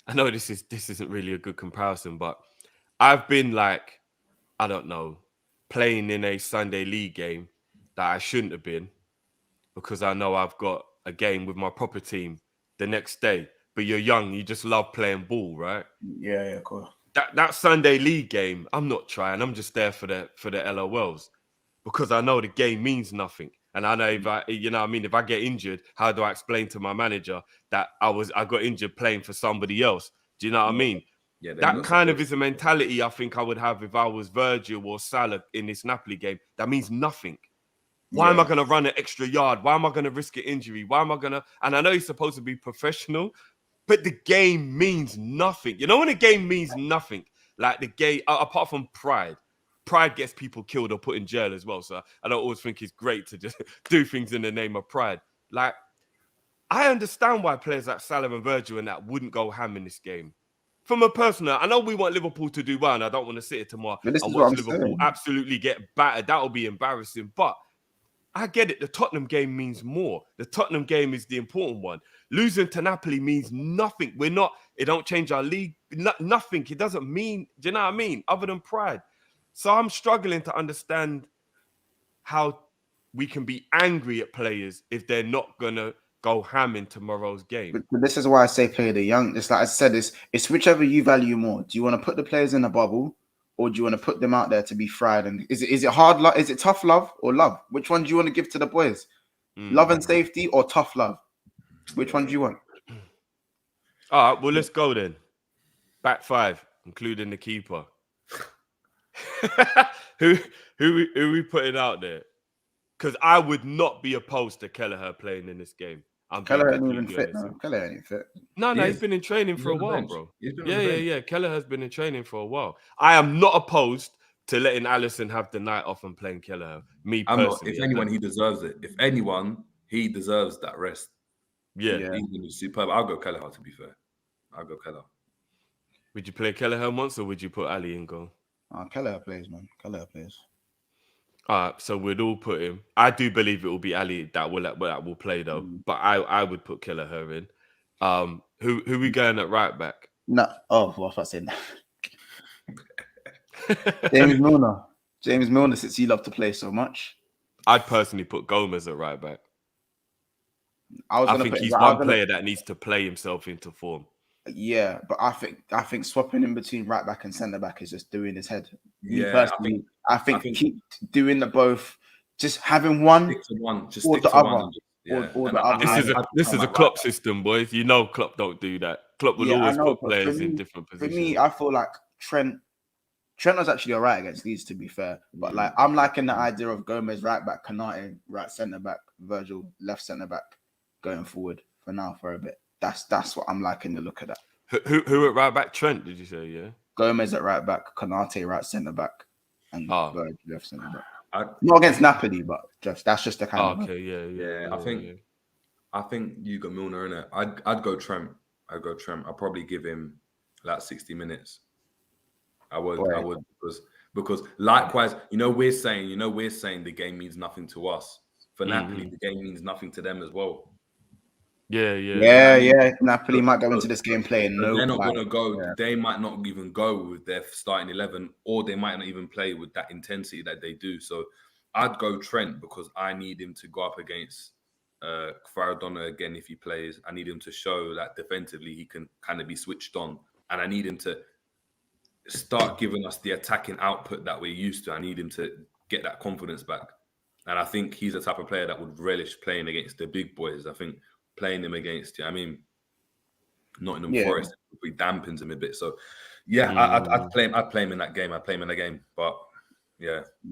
I know this isn't really a good comparison, but I've been like, I don't know, playing in a Sunday league game that I shouldn't have been because I know I've got a game with my proper team the next day. But you're young, you just love playing ball, right? Yeah, cool. That Sunday league game, I'm not trying. I'm just there for the LOLs because I know the game means nothing. And I know if I get injured, how do I explain to my manager that I got injured playing for somebody else? Do you know what I mean? Yeah, that kind of is a mentality I think I would have if I was Virgil or Salah in this Napoli game. That means nothing. Why am I going to run an extra yard? Why am I going to risk an injury? Why am I going to... And I know he's supposed to be professional, but the game means nothing. You know when a game means nothing? Like the game, apart from pride, pride gets people killed or put in jail as well. So I don't always think it's great to just do things in the name of pride. Like, I understand why players like Salah and Virgil and that wouldn't go ham in this game. From a personal, I know we want Liverpool to do well, and I don't want to sit here tomorrow But this and is what watch I'm Liverpool saying. absolutely get battered. That will be embarrassing. But I get it. The Tottenham game means more. The Tottenham game is the important one. Losing to Napoli means nothing. It don't change our league. Nothing. It doesn't mean, do you know what I mean? Other than pride. So I'm struggling to understand how we can be angry at players if they're not going to go ham in tomorrow's game. But this is why I say play the young. It's like I said, it's whichever you value more. Do you want to put the players in a bubble, or do you want to put them out there to be fried? And is it hard love? Is it tough love or love? Which one do you want to give to the boys? Love and safety or tough love? Which one do you want? All right, well, let's go then. Back five, including the keeper. who we putting out there? Because I would not be opposed to Kelleher playing in this game. Kelleher ain't even fit now. Kelleher ain't fit. No, he's been in training for a while, bench. bro. He's been on Yeah, the yeah, bench. yeah. Kelleher has been in training for a while. I am not opposed to letting Alisson have the night off and playing Kelleher. Me I'm not. personally. If anyone, he deserves it. If anyone, he deserves that rest. Yeah. Yeah. He's been superb. I'll go Kelleher, to be fair. I'll go Kelleher. Would you play Kelleher once or would you put Ali in goal? Kelleher plays, man. Kelleher plays. All right, so we'd all put him. I do believe it will be Ali that will play though, but I would put Kelleher in. Who we going at right back? No. Oh, what if I said that? James Milner. James Milner, since he loved to play so much. I'd personally put Gomez at right back. I think he's one player that needs to play himself into form. Yeah, but I think swapping in between right back and centre back is just doing his head. Yeah, I think keep doing the both. Just having one, Stick to one. Just or stick the to other. one. Or the other. This is a Klopp system, boys. You know Klopp don't do that. Klopp will always put players in different positions. For me, I feel like Trent was actually all right against Leeds, to be fair. But like, I'm liking the idea of Gomez right back, Kanate right centre back, Virgil left centre back, going forward for now for a bit. That's what I'm liking the look of that. Who at right back? Trent, did you say? Yeah. Gomez at right back, Kanate right centre back, and Virgil left centre back. Not against Napoli, but that's just the kind of. Okay, yeah. I think you got Milner in it. I'd go Trent. I'll probably give him like 60 minutes. I would because likewise, we're saying the game means nothing to us. For Napoli, the game means nothing to them as well. Yeah. Napoli might go into this game playing. They're not going to go. Yeah. They might not even go with their starting 11, or they might not even play with that intensity that they do. So I'd go Trent because I need him to go up against Faradona again if he plays. I need him to show that defensively he can kind of be switched on, and I need him to start giving us the attacking output that we're used to. I need him to get that confidence back, and I think he's the type of player that would relish playing against the big boys. I think playing him against, Nottingham Forest, it dampens him a bit. So, I'd play him in that game. But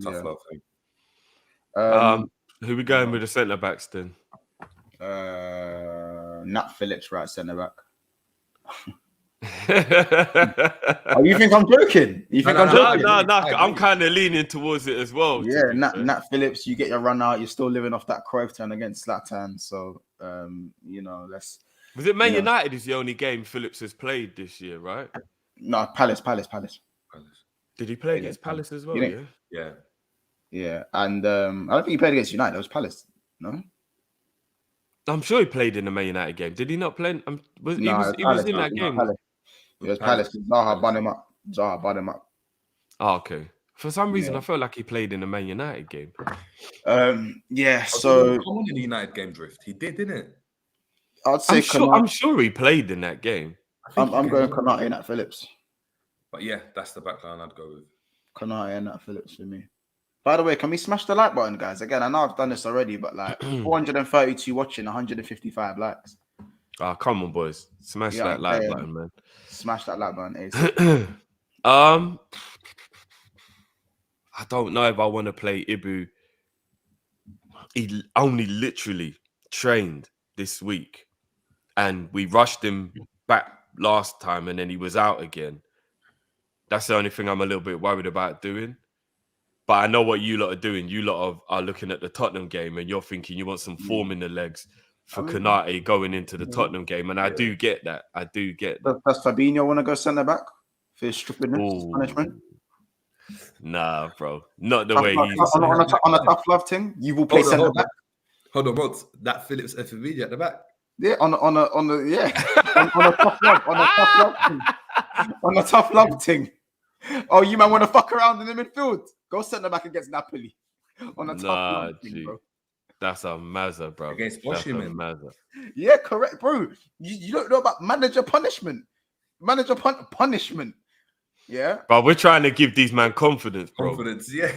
tough love. Who we going with the centre backs then? Nat Phillips, right centre back. Oh, you think I'm joking? I'm joking? No. I'm kind of leaning towards it as well. Yeah, Nat Phillips, you get your run out. You're still living off that Cruyff turn against Zlatan. So, let's. Was it Man United is the only game Phillips has played this year, right? No, Palace. Did he play against Palace as well? Yeah. And I don't think he played against United. It was Palace. No. I'm sure he played in the Man United game. Did he not play? He was in that game. It was Palace. Zaha banned him up. Oh, okay. For some reason, I felt like he played in the Man United game. So come on in the United game, Drift. He did, didn't it? I'd say I'm sure he played in that game. I'm going Konate and Nat Phillips. But yeah, that's the backline I'd go with. Konate and Nat Phillips for me. By the way, can we smash the like button, guys? Again, I know I've done this already, but like 432 watching, 155 likes. Oh, come on, boys. Smash that like button, man. Smash that like button, Ace. I don't know if I want to play Ibu. He only literally trained this week, and we rushed him back last time, and then he was out again. That's the only thing I'm a little bit worried about doing. But I know what you lot are doing. You lot are looking at the Tottenham game and you're thinking you want some form in the legs for Konate going into the Tottenham game. And I do get that. I do get that. Does Fabinho want to go centre back for his stupidness, his Ooh. punishment? Nah, bro. Not the Tough way love, he's... on a tough love thing, you will play centre back. Hold on, Rods. That Phillips Fabinho at the back. Yeah, on a tough love, thing. On a tough love thing. Oh, you man want to fuck around in the midfield? Go centre back against Napoli. On a tough love thing, bro. That's a mazza, bro. Against That's a Osimhen. mazza. Yeah, correct, bro. You don't know about manager punishment. Punishment. Yeah. But we're trying to give these man confidence, bro. Confidence, yeah.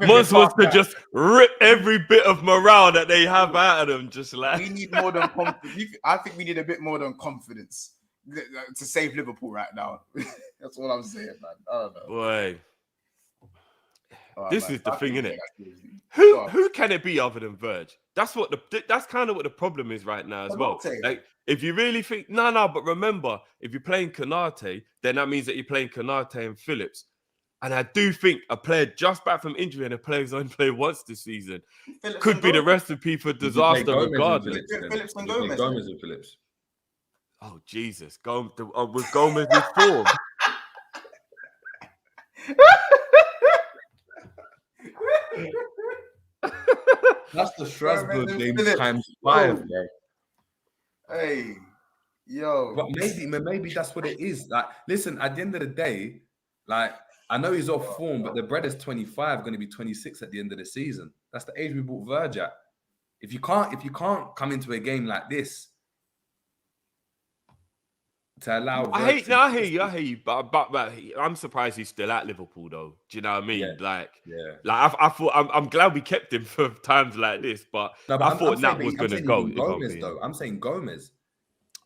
Mons wants to just rip every bit of morale that they have out of them, just like... We need more than confidence. I think we need a bit more than confidence to save Liverpool right now. That's all I'm saying, man. I don't know. Boy. This is the thing, innit? Who Who can it be other than Verge? That's kind of what the problem is right now as well. Like, if you really think but remember, if you're playing Konate, then that means that you're playing Konate and Phillips. And I do think a player just back from injury and a player who's only played once this season could be the recipe for disaster regardless. Phillips and Gomez and Phillips. Oh Jesus, with Gomez in form. That's the Strasbourg game times 5, bro. Hey, yo. But maybe that's what it is. Like, listen, at the end of the day, like, I know he's off form, but the bread is 25, going to be 26 at the end of the season. That's the age we bought Verge at. If you can't come into a game like this to allow, I hear you, but I'm surprised he's still at Liverpool though. Do you know what I mean? Yeah. I thought I'm glad we kept him for times like this, but I thought Nat was going to go. I'm saying Gomez.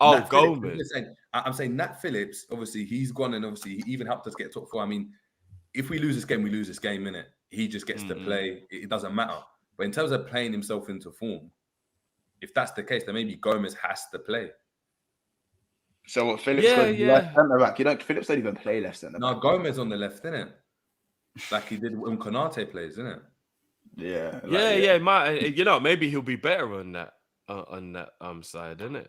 Oh, Nat Gomez. I'm saying Nat Phillips. Obviously, he's gone, and obviously he even helped us get top 4. I mean, if we lose this game, we lose this game, innit? He just gets to play. It doesn't matter. But in terms of playing himself into form, if that's the case, then maybe Gomez has to play. So what, Phillips goes left centre back? Phillips don't even play left centre back. No, Gomez on the left, innit? Like he did when Konate plays, innit? Yeah. Maybe he'll be better on that side, innit?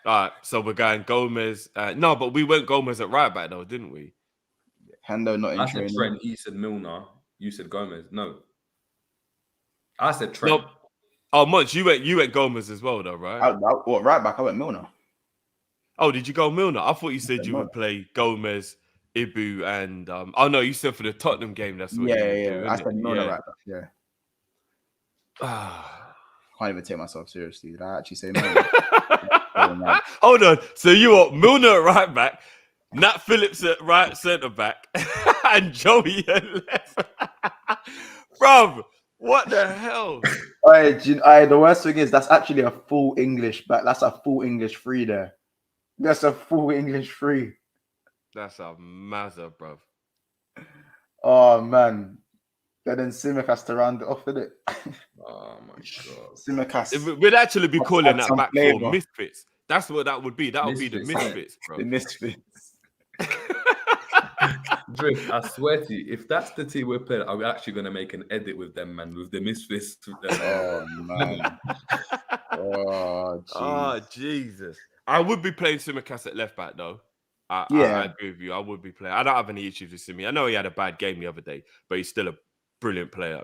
All right, so we're going Gomez. No, but we went Gomez at right back though, didn't we? Hendo not in I training. said Trent. He said Milner. You said Gomez. No, I said Trent. No. Oh, Munch, you went Gomez as well though, right? What right back? I went Milner. Oh, did you go Milner? I thought you said you would play Gomez, Ibu, and no, you said for the Tottenham game. That's what you would do. I said Milner right back. Yeah. Can't even take myself seriously. Did I actually say Milner? Hold on. So you want Milner at right back, Nat Phillips at right centre back, and Joey at left. Bruv, what the hell? The worst thing is that's actually a full English back. That's a full English free there. That's a full English free. That's a mazza, bruv. Oh man. And then Simicast to round it off, innit? Oh my god. Simicast. We'd actually be calling that back flavor. for misfits. That's what that would be. That would be the misfits, bro. The misfits. Drift, I swear to you, if that's the team we're playing, I'm actually going to make an edit with them, man, with the misfits. Oh, man. Oh, Jesus. I would be playing Simicast at left back, though. I agree with you. I would be playing. I don't have any issues with Simi. I know he had a bad game the other day, but he's still a brilliant player.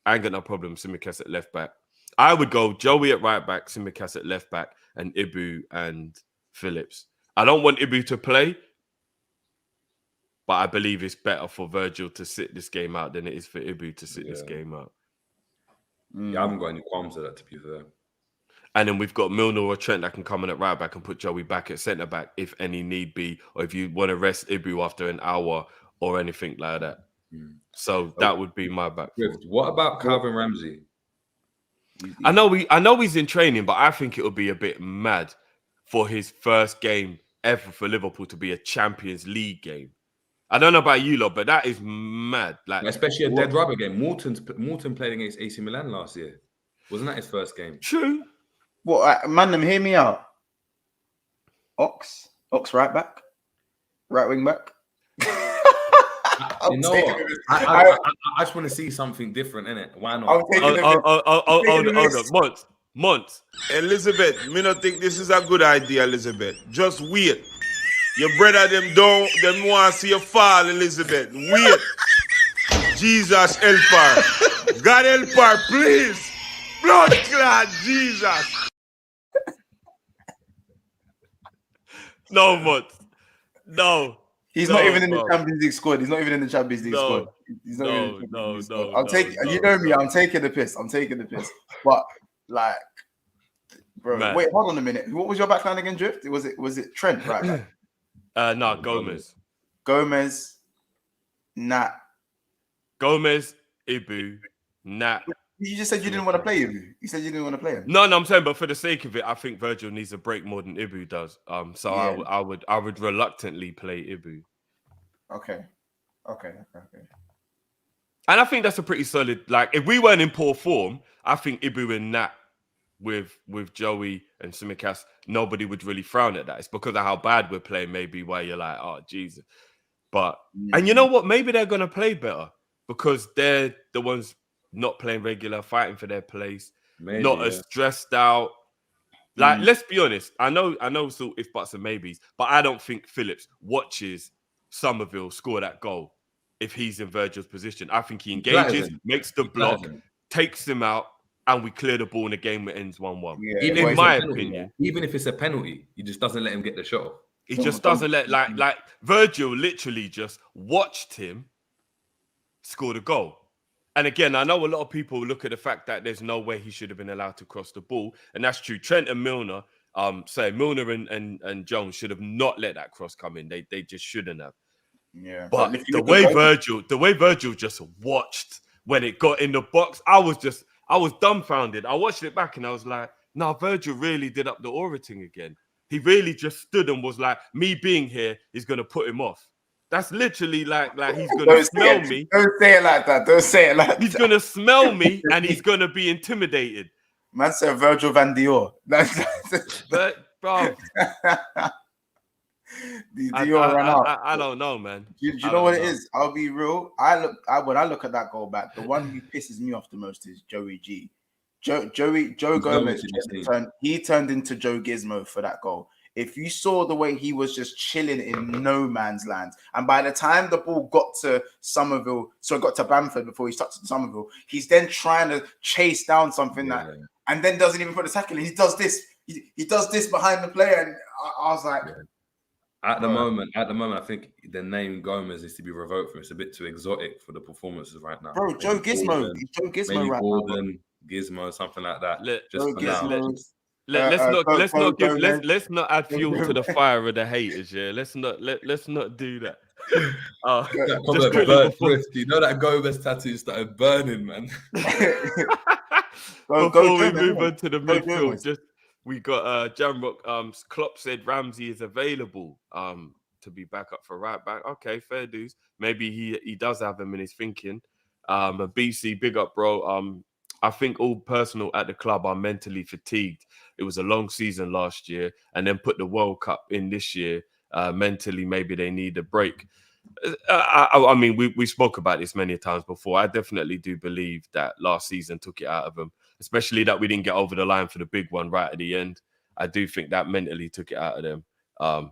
I ain't got no problem. Simicast at left back. I would go Joey at right back, Simicast at left back, and Ibu and Phillips. I don't want Ibu to play, but I believe it's better for Virgil to sit this game out than it is for Ibu to sit this game out. Yeah, I haven't got any qualms with that, to be fair. And then we've got Milner or Trent that can come in at right back and put Joey back at centre back if any need be, or if you want to rest Ibu after an hour or anything like that. So that would be my back. What about Calvin Ramsey? I know he's in training, but I think it would be a bit mad for his first game ever for Liverpool to be a Champions League game. I don't know about you lot, but that is mad. Like, especially a dead rubber game. Morton played against AC Milan last year. Wasn't that his first game? True. What, man, hear me out. Ox right back, right wing back. You know what? I just want to see something different, innit? Why not? I'm taking Hold on. Months. Elizabeth, me not think this is a good idea, Elizabeth. Just wait. Your brother them want to see you fall, Elizabeth. Wait. Jesus help her. God help her, please. Blood clot, Jesus. No, Months. No. He's not even in the Champions League squad. He's not even in the Champions League squad. He's not even in the Champions League squad. I'm taking. You know me. I'm taking the piss. But like, bro, man. Wait, hold on a minute. What was your backline again, Drift? Was it Trent? Right. No, Gomez, Nat. Gomez, Ibu, Nat. You just said you didn't want to play Ibu. You said you didn't want to play him. No, I'm saying, but for the sake of it, I think Virgil needs a break more than Ibu does. So yeah. I would reluctantly play Ibu. Okay. And I think that's a pretty solid. Like, if we weren't in poor form, I think Ibu and Nat with Joey and Tsimikas, nobody would really frown at that. It's because of how bad we're playing, maybe why you're like, oh Jesus. But and you know what? Maybe they're gonna play better because they're the ones not playing regular, fighting for their place, not as stressed out. Like, let's be honest. I know so if buts and maybes, but I don't think Phillips watches Somerville score that goal if he's in Virgil's position. I think he engages, makes the block, takes him out, and we clear the ball and the game ends 1-1. Yeah, in my opinion, even if it's a penalty, he just doesn't let him get the shot. He just doesn't let like Virgil literally just watched him score the goal. And again, I know a lot of people look at the fact that there's no way he should have been allowed to cross the ball, and that's true. Trent and Milner, Milner and Jones should have not let that cross come in. They just shouldn't have. Yeah, but the way Virgil just watched when it got in the box, I was dumbfounded. I watched it back and I was like, no, Virgil really did up the aura thing again. He really just stood and was like, me being here is going to put him off. That's literally like he's going to smell me. Don't say it like that. He's going to smell me and he's going to be intimidated. Man said Virgil van Dior. But, bro. I don't know, man. Do you know what it is? I'll be real. When I look at that goal back, the one who pisses me off the most is Joey G. Joe Gomez turned into Joe Gizmo for that goal. If you saw the way he was just chilling in no man's land, and by the time the ball got to got to Bamford before he touched Somerville, he's then trying to chase down something and then doesn't even put a tackle in. He does this. He does this behind the player, and I was like. At the moment, I think the name Gomez needs to be revoked from. It's a bit too exotic for the performances right now. Bro, Joe Gizmo. He's Joe Gizmo right Gordon, now. Gizmo, something like that. Let's not add fuel to the fire of the haters. Yeah, let's not do that. You know that Gomez tattoo started burning, man. Before we move on to the midfield, we got Jamrock. Klopp said Ramsey is available to be back up for right back. Okay, fair dues. Maybe he does have him in his thinking. BC, big up, bro. I think all personnel at the club are mentally fatigued. It was a long season last year, and then put the World Cup in this year. Mentally, maybe they need a break. I mean, we spoke about this many times before. I definitely do believe that last season took it out of them, especially that we didn't get over the line for the big one right at the end. I do think that mentally took it out of them.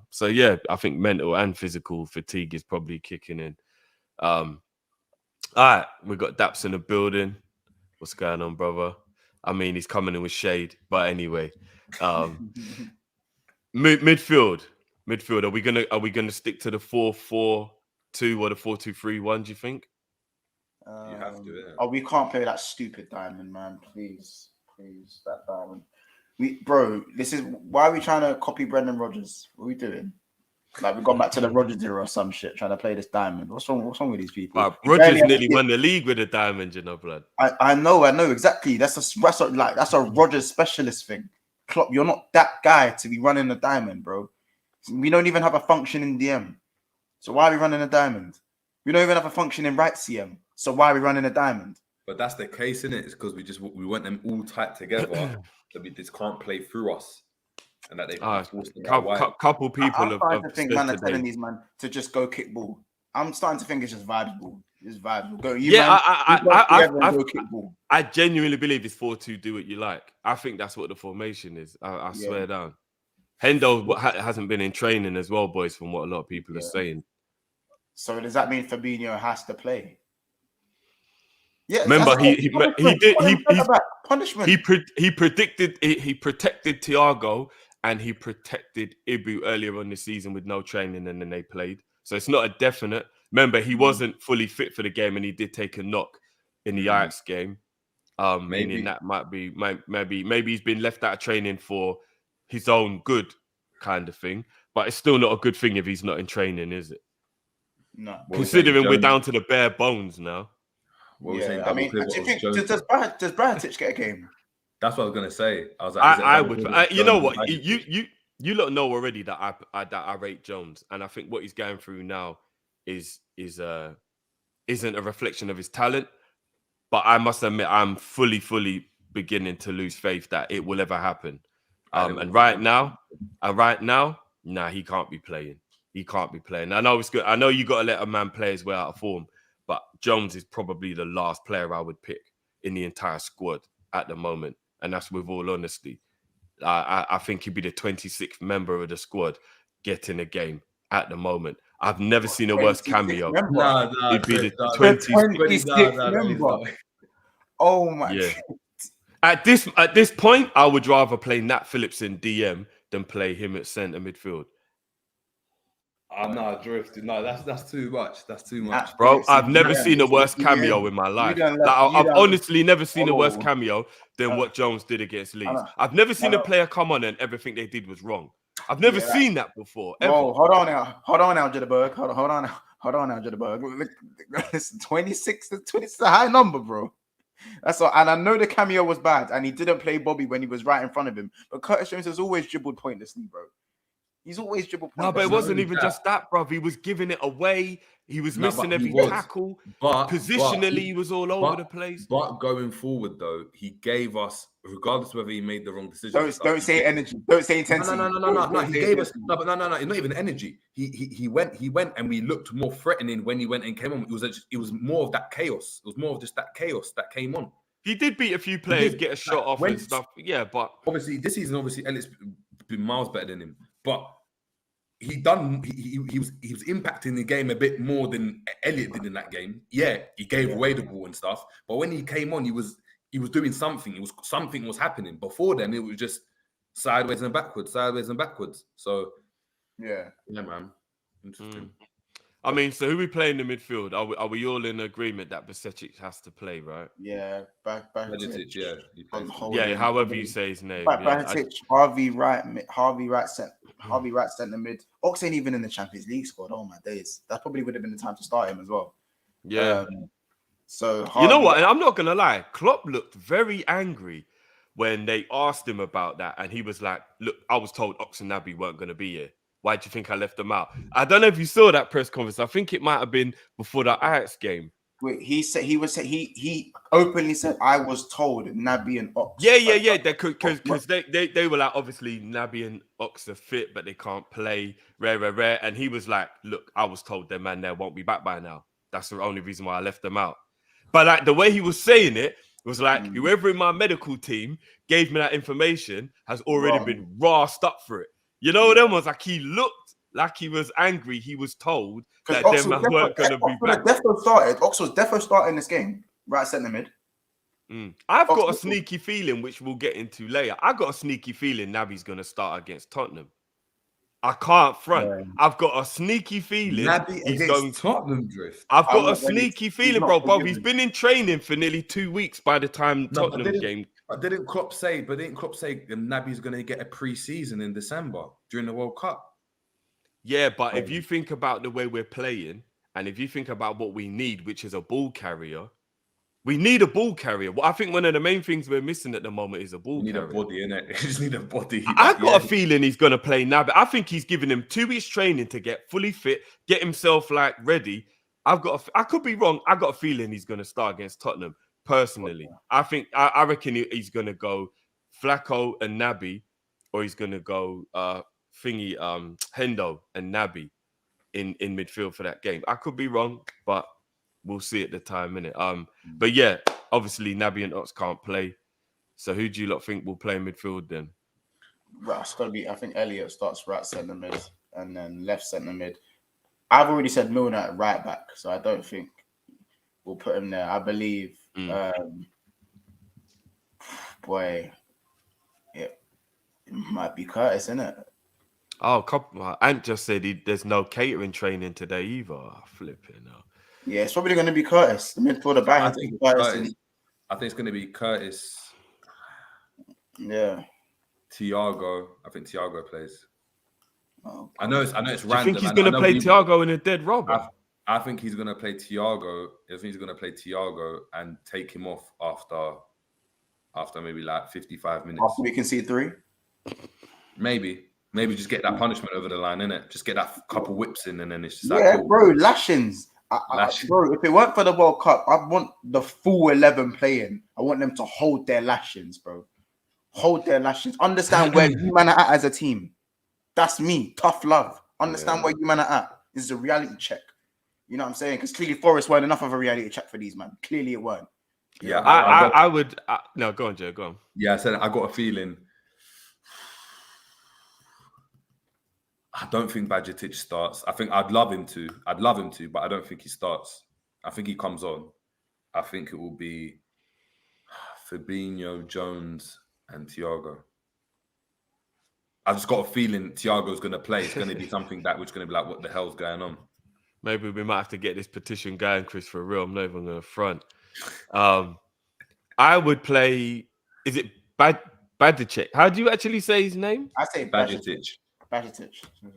So yeah, I think mental and physical fatigue is probably kicking in. All right, we got Daps in the building. What's going on, brother? I mean, he's coming in with shade, but anyway, midfield. Are we gonna stick to the 4-4-2 or the 4-2-3-1? Do you think? You have to. Yeah. Oh, we can't play that stupid diamond, man. Please, that diamond. This is why are we trying to copy Brendan Rodgers? What are we doing? Like we've gone back to the Rodgers era or some shit, trying to play this diamond. What's wrong with these people? Rodgers nearly won the league with a diamond, you know, blood. I know exactly. That's a Rodgers specialist thing. Klopp, you're not that guy to be running a diamond, bro. We don't even have a function in DM. So why are we running a diamond? We don't even have a function in right CM. So why are we running a diamond? But that's the case, isn't it? It's because we want them all tight together that we just can't play through us. And that they've couple people I think man are telling these man to just go kick ball. I'm starting to think it's just vibes ball. It's vibes ball. Go, you Yeah, man. Go kick ball. I genuinely believe it's 4-2. Do what you like. I think that's what the formation is. I Yeah. swear down. Hendo hasn't been in training as well, boys. From what a lot of people are saying. So does that mean Fabinho has to play? Yeah. Remember, he punishment. He protected Thiago and he protected Ibu earlier on the season with no training, and then they played. So it's not a definite. Remember, he wasn't fully fit for the game, and he did take a knock in the Ajax game. Meaning that maybe he's been left out of training for his own good, kind of thing. But it's still not a good thing if he's not in training, is it? No. Considering we're down to the bare bones now. I mean, do you think does Bratic get a game? That's what I was gonna say. I was like, I would. You know what? You lot know already that I rate Jones, and I think what he's going through now isn't a reflection of his talent. But I must admit, I'm fully beginning to lose faith that it will ever happen. And right now, nah, he can't be playing. He can't be playing. I know it's good. I know you got to let a man play as well out of form, but Jones is probably the last player I would pick in the entire squad at the moment. And that's with all honesty. I think he'd be the 26th member of the squad getting a game at the moment. I've never seen a worse cameo. He'd be the 26th member. Oh my! Yeah. At this point, I would rather play Nat Phillips in DM than play him at centre midfield. No, Drift. No, that's too much. That's too much, bro. I've never seen a worse cameo in my life. I've honestly never seen a worse cameo than what Jones did against Leeds. I've never seen a player come on and everything they did was wrong. I've never seen that before. Ever. Bro, hold on now, Jitterbug. Hold on now, Jitterbug. Listen, 26 is a high number, bro. That's all. And I know the cameo was bad, and he didn't play Bobby when he was right in front of him. But Curtis Jones has always dribbled pointlessly, bro. He's always dribbled pointlessly. No, but it wasn't even just that, bro. He was giving it away. He was missing every tackle. But positionally, he was all over the place. But going forward, though, he gave us, regardless of whether he made the wrong decision. Don't say energy. Don't say intensity. No. He gave us no. It's not even energy. He went, and we looked more threatening when he went and came on. It was more of that chaos. It was more of just that chaos that came on. He did beat a few players, get a shot off and stuff. Yeah, but obviously this season, Elliott's been miles better than him. But he was impacting the game a bit more than Elliott did in that game. Yeah, he gave away the ball and stuff. But when he came on, he was doing something. Something was happening. Before then, it was just sideways and backwards. So yeah, man. Interesting. I mean, so who we play in the midfield? Are we all in agreement that Bajcetic has to play, right? Yeah, Bajcetic, yeah. Yeah, however you say his name. Bajcetic, Harvey right centre mid. Ox ain't even in the Champions League squad. Oh my days. That probably would have been the time to start him as well. Yeah. So Harvey, you know what? And I'm not gonna lie, Klopp looked very angry when they asked him about that, and he was like, "Look, I was told Ox and Naby weren't gonna be here. Why do you think I left them out?" I don't know if you saw that press conference. I think it might have been before the Ajax game. Wait, he openly said, "I was told Naby and Ox." Yeah. Because they were like, obviously Naby and Ox are fit, but they can't play. Rare. And he was like, "Look, I was told them man, they won't be back by now. That's the only reason why I left them out." But like the way he was saying it was like, whoever in my medical team gave me that information has already been rasped up for it. You know, them was like he looked like he was angry. He was told that them weren't going to be back. Ox was defo starting this game, right centre mid. I've got a sneaky feeling, which we'll get into later. I've got a sneaky feeling Naby's going to start against Tottenham. I can't front. Yeah. I've got a sneaky feeling he's going Tottenham Drift. I've got a sneaky feeling, bro. He's been in training for nearly 2 weeks by the time Tottenham game. But didn't Klopp say Naby's going to get a pre-season in December during the World Cup? Yeah, but if you think about the way we're playing, and if you think about what we need, which is a ball carrier, we need a ball carrier. Well, I think one of the main things we're missing at the moment is a ball carrier. You need a body, innit? You just need a body. I've got a feeling he's going to play Naby. I think he's giving him 2 weeks training to get fully fit, get himself like ready. I could be wrong. I got a feeling he's going to start against Tottenham. Personally, I reckon he's gonna go Flacco and Naby, or he's gonna go Hendo and Naby. in midfield for that game. I could be wrong, but we'll see at the time, innit? But yeah, obviously Naby and Ox can't play. So who do you lot think will play in midfield then? Right, it's got to be. I think Elliot starts right centre mid and then left centre mid. I've already said Milner at right back, so I don't think we'll put him there. I believe, boy, it might be Curtis, isn't it? Oh, Ant just said there's no catering training today either. Flipping out. Yeah, it's probably going to be Curtis, the midfielder back. I think it's going to be Curtis. Yeah. Thiago. I think Thiago plays. Oh, I know it's Do you random. think he's going to play Thiago in a dead rubber? I think he's going to play Thiago. I think he's going to play Thiago and take him off after maybe like 55 minutes. After we can see 3? Maybe just get that punishment over the line, innit? Just get that couple whips in, and then it's just yeah, cool. bro, lashings. Bro, if it weren't for the World Cup, I want the full 11 playing. I want them to hold their lashings, bro. Hold their lashings. Understand where you man are at as a team. That's me. Tough love. Understand where you man are at. This is a reality check. You know what I'm saying? Because clearly Forest weren't enough of a reality check for these, man. Clearly it weren't. Yeah, I would. No, go on, Joe. Go on. Yeah, I said I got a feeling. I don't think Bajcetic starts. I think I'd love him to, but I don't think he starts. I think he comes on. I think it will be Fabinho, Jones, and Thiago. I've just got a feeling Thiago's going to play. It's going to be something which is going to be like, what the hell's going on? Maybe we might have to get this petition going, Chris, for real. I'm not even going to front. I would play. Is it Bajcetic? How do you actually say his name? I say Bajcetic.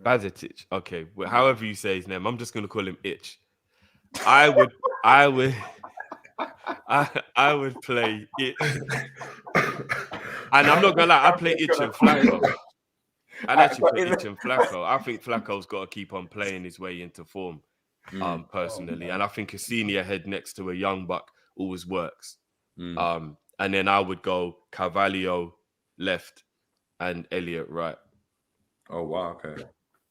Bajcetic. Okay, well, however you say his name, I'm just going to call him Itch. I would play Itch. And I'm not gonna lie, I play Itch and Flacco. I'd actually play Itch and Flacco. I think Flacco's got to keep on playing his way into form, personally. And I think a senior head next to a young buck always works. And then I would go Carvalho left and Elliot right. Oh wow, okay.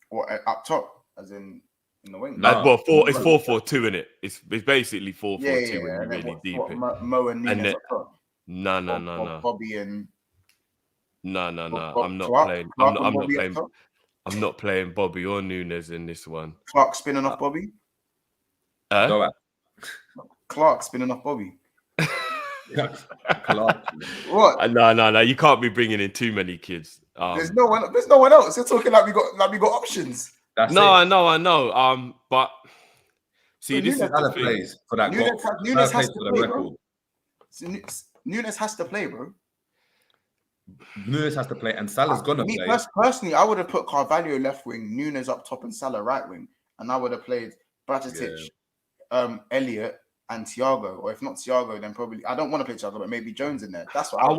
What up top, as in the wing? Well, it's 4-4-2 in it. It's basically 4-4-2 when you really deep it. Mo and Nunes up top. No. Bobby and No. I'm not Clark, playing. Clark I'm not Bobby playing. up top? I'm not playing Bobby or Nunes in this one. Clark spinning off Bobby. Go at. Clark spinning off Bobby. Clark. What? No. You can't be bringing in too many kids. There's no one else. You're talking like we got options. I know. But see, this is Salah plays for that goal. Nunes has to play, bro. Nunes has to play, bro. Nunes has to play, and Salah's gonna play. Personally, I would have put Carvalho left wing, Nunes up top, and Salah right wing, and I would have played Bajcetic, Elliot, and Thiago. Or if not Thiago, then probably I don't want to play Thiago, but maybe Jones in there. That's what I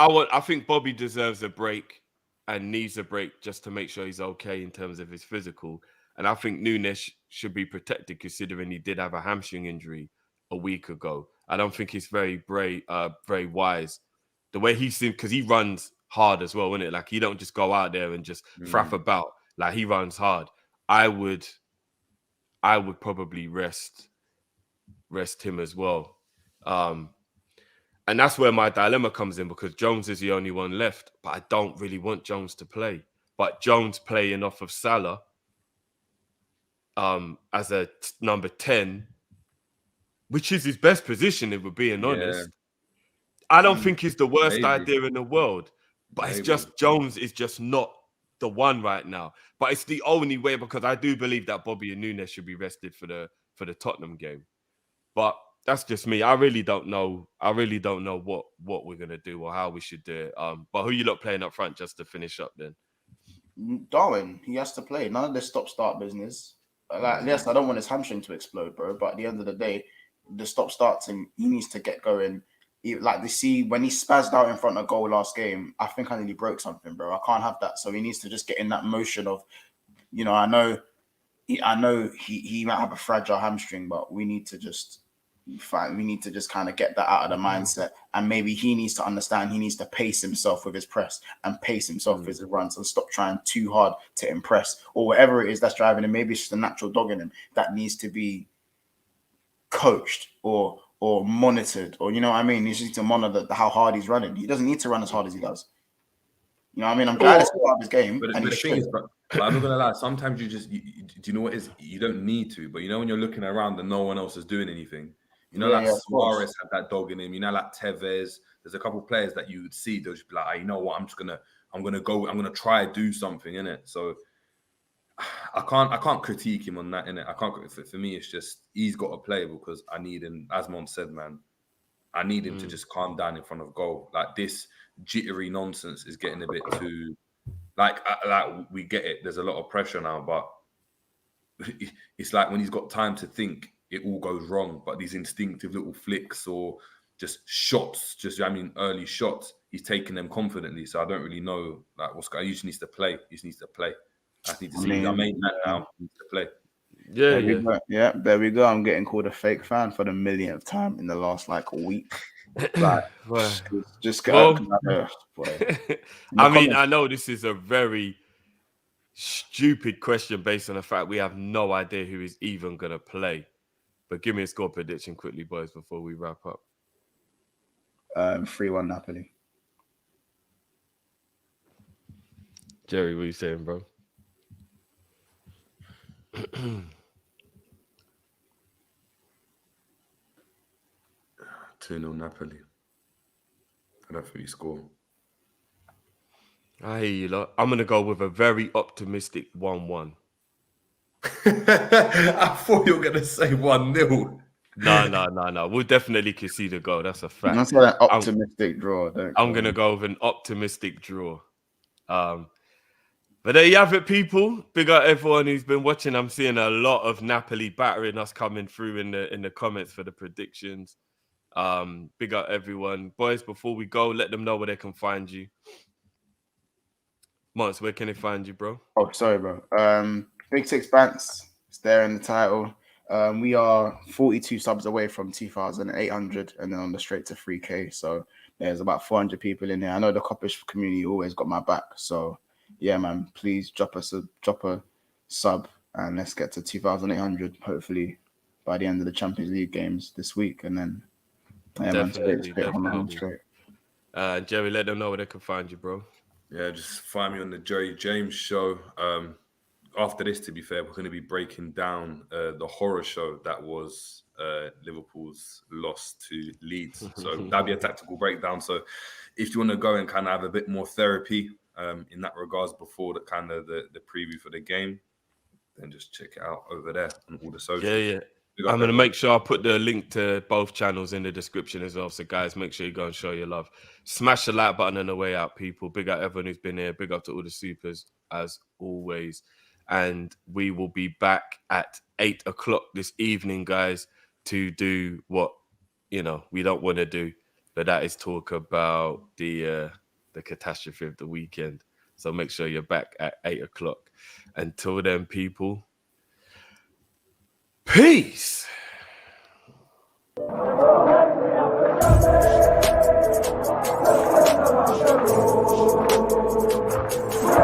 want. I think Bobby deserves a break and needs a break just to make sure he's okay in terms of his physical. And I think Nunes should be protected, considering he did have a hamstring injury a week ago. I don't think it's very wise. The way he seems, because he runs hard as well, isn't it? Like, he don't just go out there and just fraff about. Like, he runs hard. I would probably rest him as well. And that's where my dilemma comes in, because Jones is the only one left, but I don't really want Jones to play. But Jones playing off of Salah as a number 10, which is his best position, if we're being honest. I don't think it's the worst idea in the world, but it's just Jones is just not the one right now. But it's the only way, because I do believe that Bobby and Nunes should be rested for the Tottenham game. But that's just me. I really don't know. What we're gonna do or how we should do it. But who you lot playing up front, just to finish up then? Darwin, he has to play. None of this stop-start business. Like, yes, I don't want his hamstring to explode, bro. But at the end of the day, the stop-starts and he needs to get going. Like, when he spazzed out in front of goal last game, I think I nearly broke something, bro. I can't have that. So he needs to just get in that motion of, I know he might have a fragile hamstring, but we need to just fine. We need to just kind of get that out of the mindset, and maybe he needs to understand he needs to pace himself with his press and pace himself with his runs and stop trying too hard to impress or whatever it is that's driving him. Maybe it's just a natural dog in him that needs to be coached or monitored, or you know what I mean. He just needs to monitor how hard he's running. He doesn't need to run as hard as he does. You know what I mean? I'm glad it's part of his game, But and the he thing should. is, but I'm not gonna lie. Sometimes you just, do you know what it is? You don't need to, but you know when you're looking around and no one else is doing anything. You know, like of course. Suarez had that dog in him. You know, like Tevez. There's a couple of players that you would see. They'll just be like, you know what? I'm gonna try to do something in it. So I can't critique him on that in it. I can't. For me, it's just he's got to play because I need him. As Mon said, man, I need him to just calm down in front of goal. Like this jittery nonsense is getting a bit too. Like we get it. There's a lot of pressure now, but it's like when he's got time to think, it all goes wrong. But these instinctive little flicks or just shots, early shots, he's taking them confidently. So I don't really know like what's going. He just needs to play. He just needs to play. I need to see. I made that now. He needs to play. There we go. I'm getting called a fake fan for the millionth time in the last week. Like, just go. I mean, I know this is a very stupid question based on the fact we have no idea who is even going to play. But give me a score prediction quickly, boys, before we wrap up. 3-1 Napoli. Jerry, what are you saying, bro? 2-0 Napoli. I don't think we score. I hear you, lot. I'm going to go with a very optimistic 1-1. I thought you were going to say 1-0. No. We'll definitely concede a goal. That's a fact. That's not an optimistic draw. I'm going to go with an optimistic draw. But there you have it, people. Big up everyone who's been watching. I'm seeing a lot of Napoli battering us coming through in the comments for the predictions. Big up everyone. Boys, before we go, let them know where they can find you. Mons, where can they find you, bro? Oh, sorry, bro. Big Six Bants. It's there in the title. We are 42 subs away from 2,800 and then on the straight to 3K. So there's about 400 people in there. I know the Kopish community always got my back. So yeah, man, please drop a sub and let's get to 2,800 hopefully by the end of the Champions League games this week. And then definitely. Straight. Jerry, let them know where they can find you, bro. Yeah, just find me on the Jerry James show. After this, to be fair, we're going to be breaking down the horror show that was Liverpool's loss to Leeds. So that'll be a tactical breakdown. So if you want to go and kind of have a bit more therapy in that regards before the preview for the game, then just check it out over there on all the socials. Yeah. I'm going to make sure I put the link to both channels in the description as well. So, guys, make sure you go and show your love. Smash the like button on the way out, people. Big up everyone who's been here. Big up to all the supers, as always. And we will be back at 8 o'clock this evening, guys, to do what, we don't want to do. But that is talk about the catastrophe of the weekend. So make sure you're back at 8 o'clock. Until then, people, peace.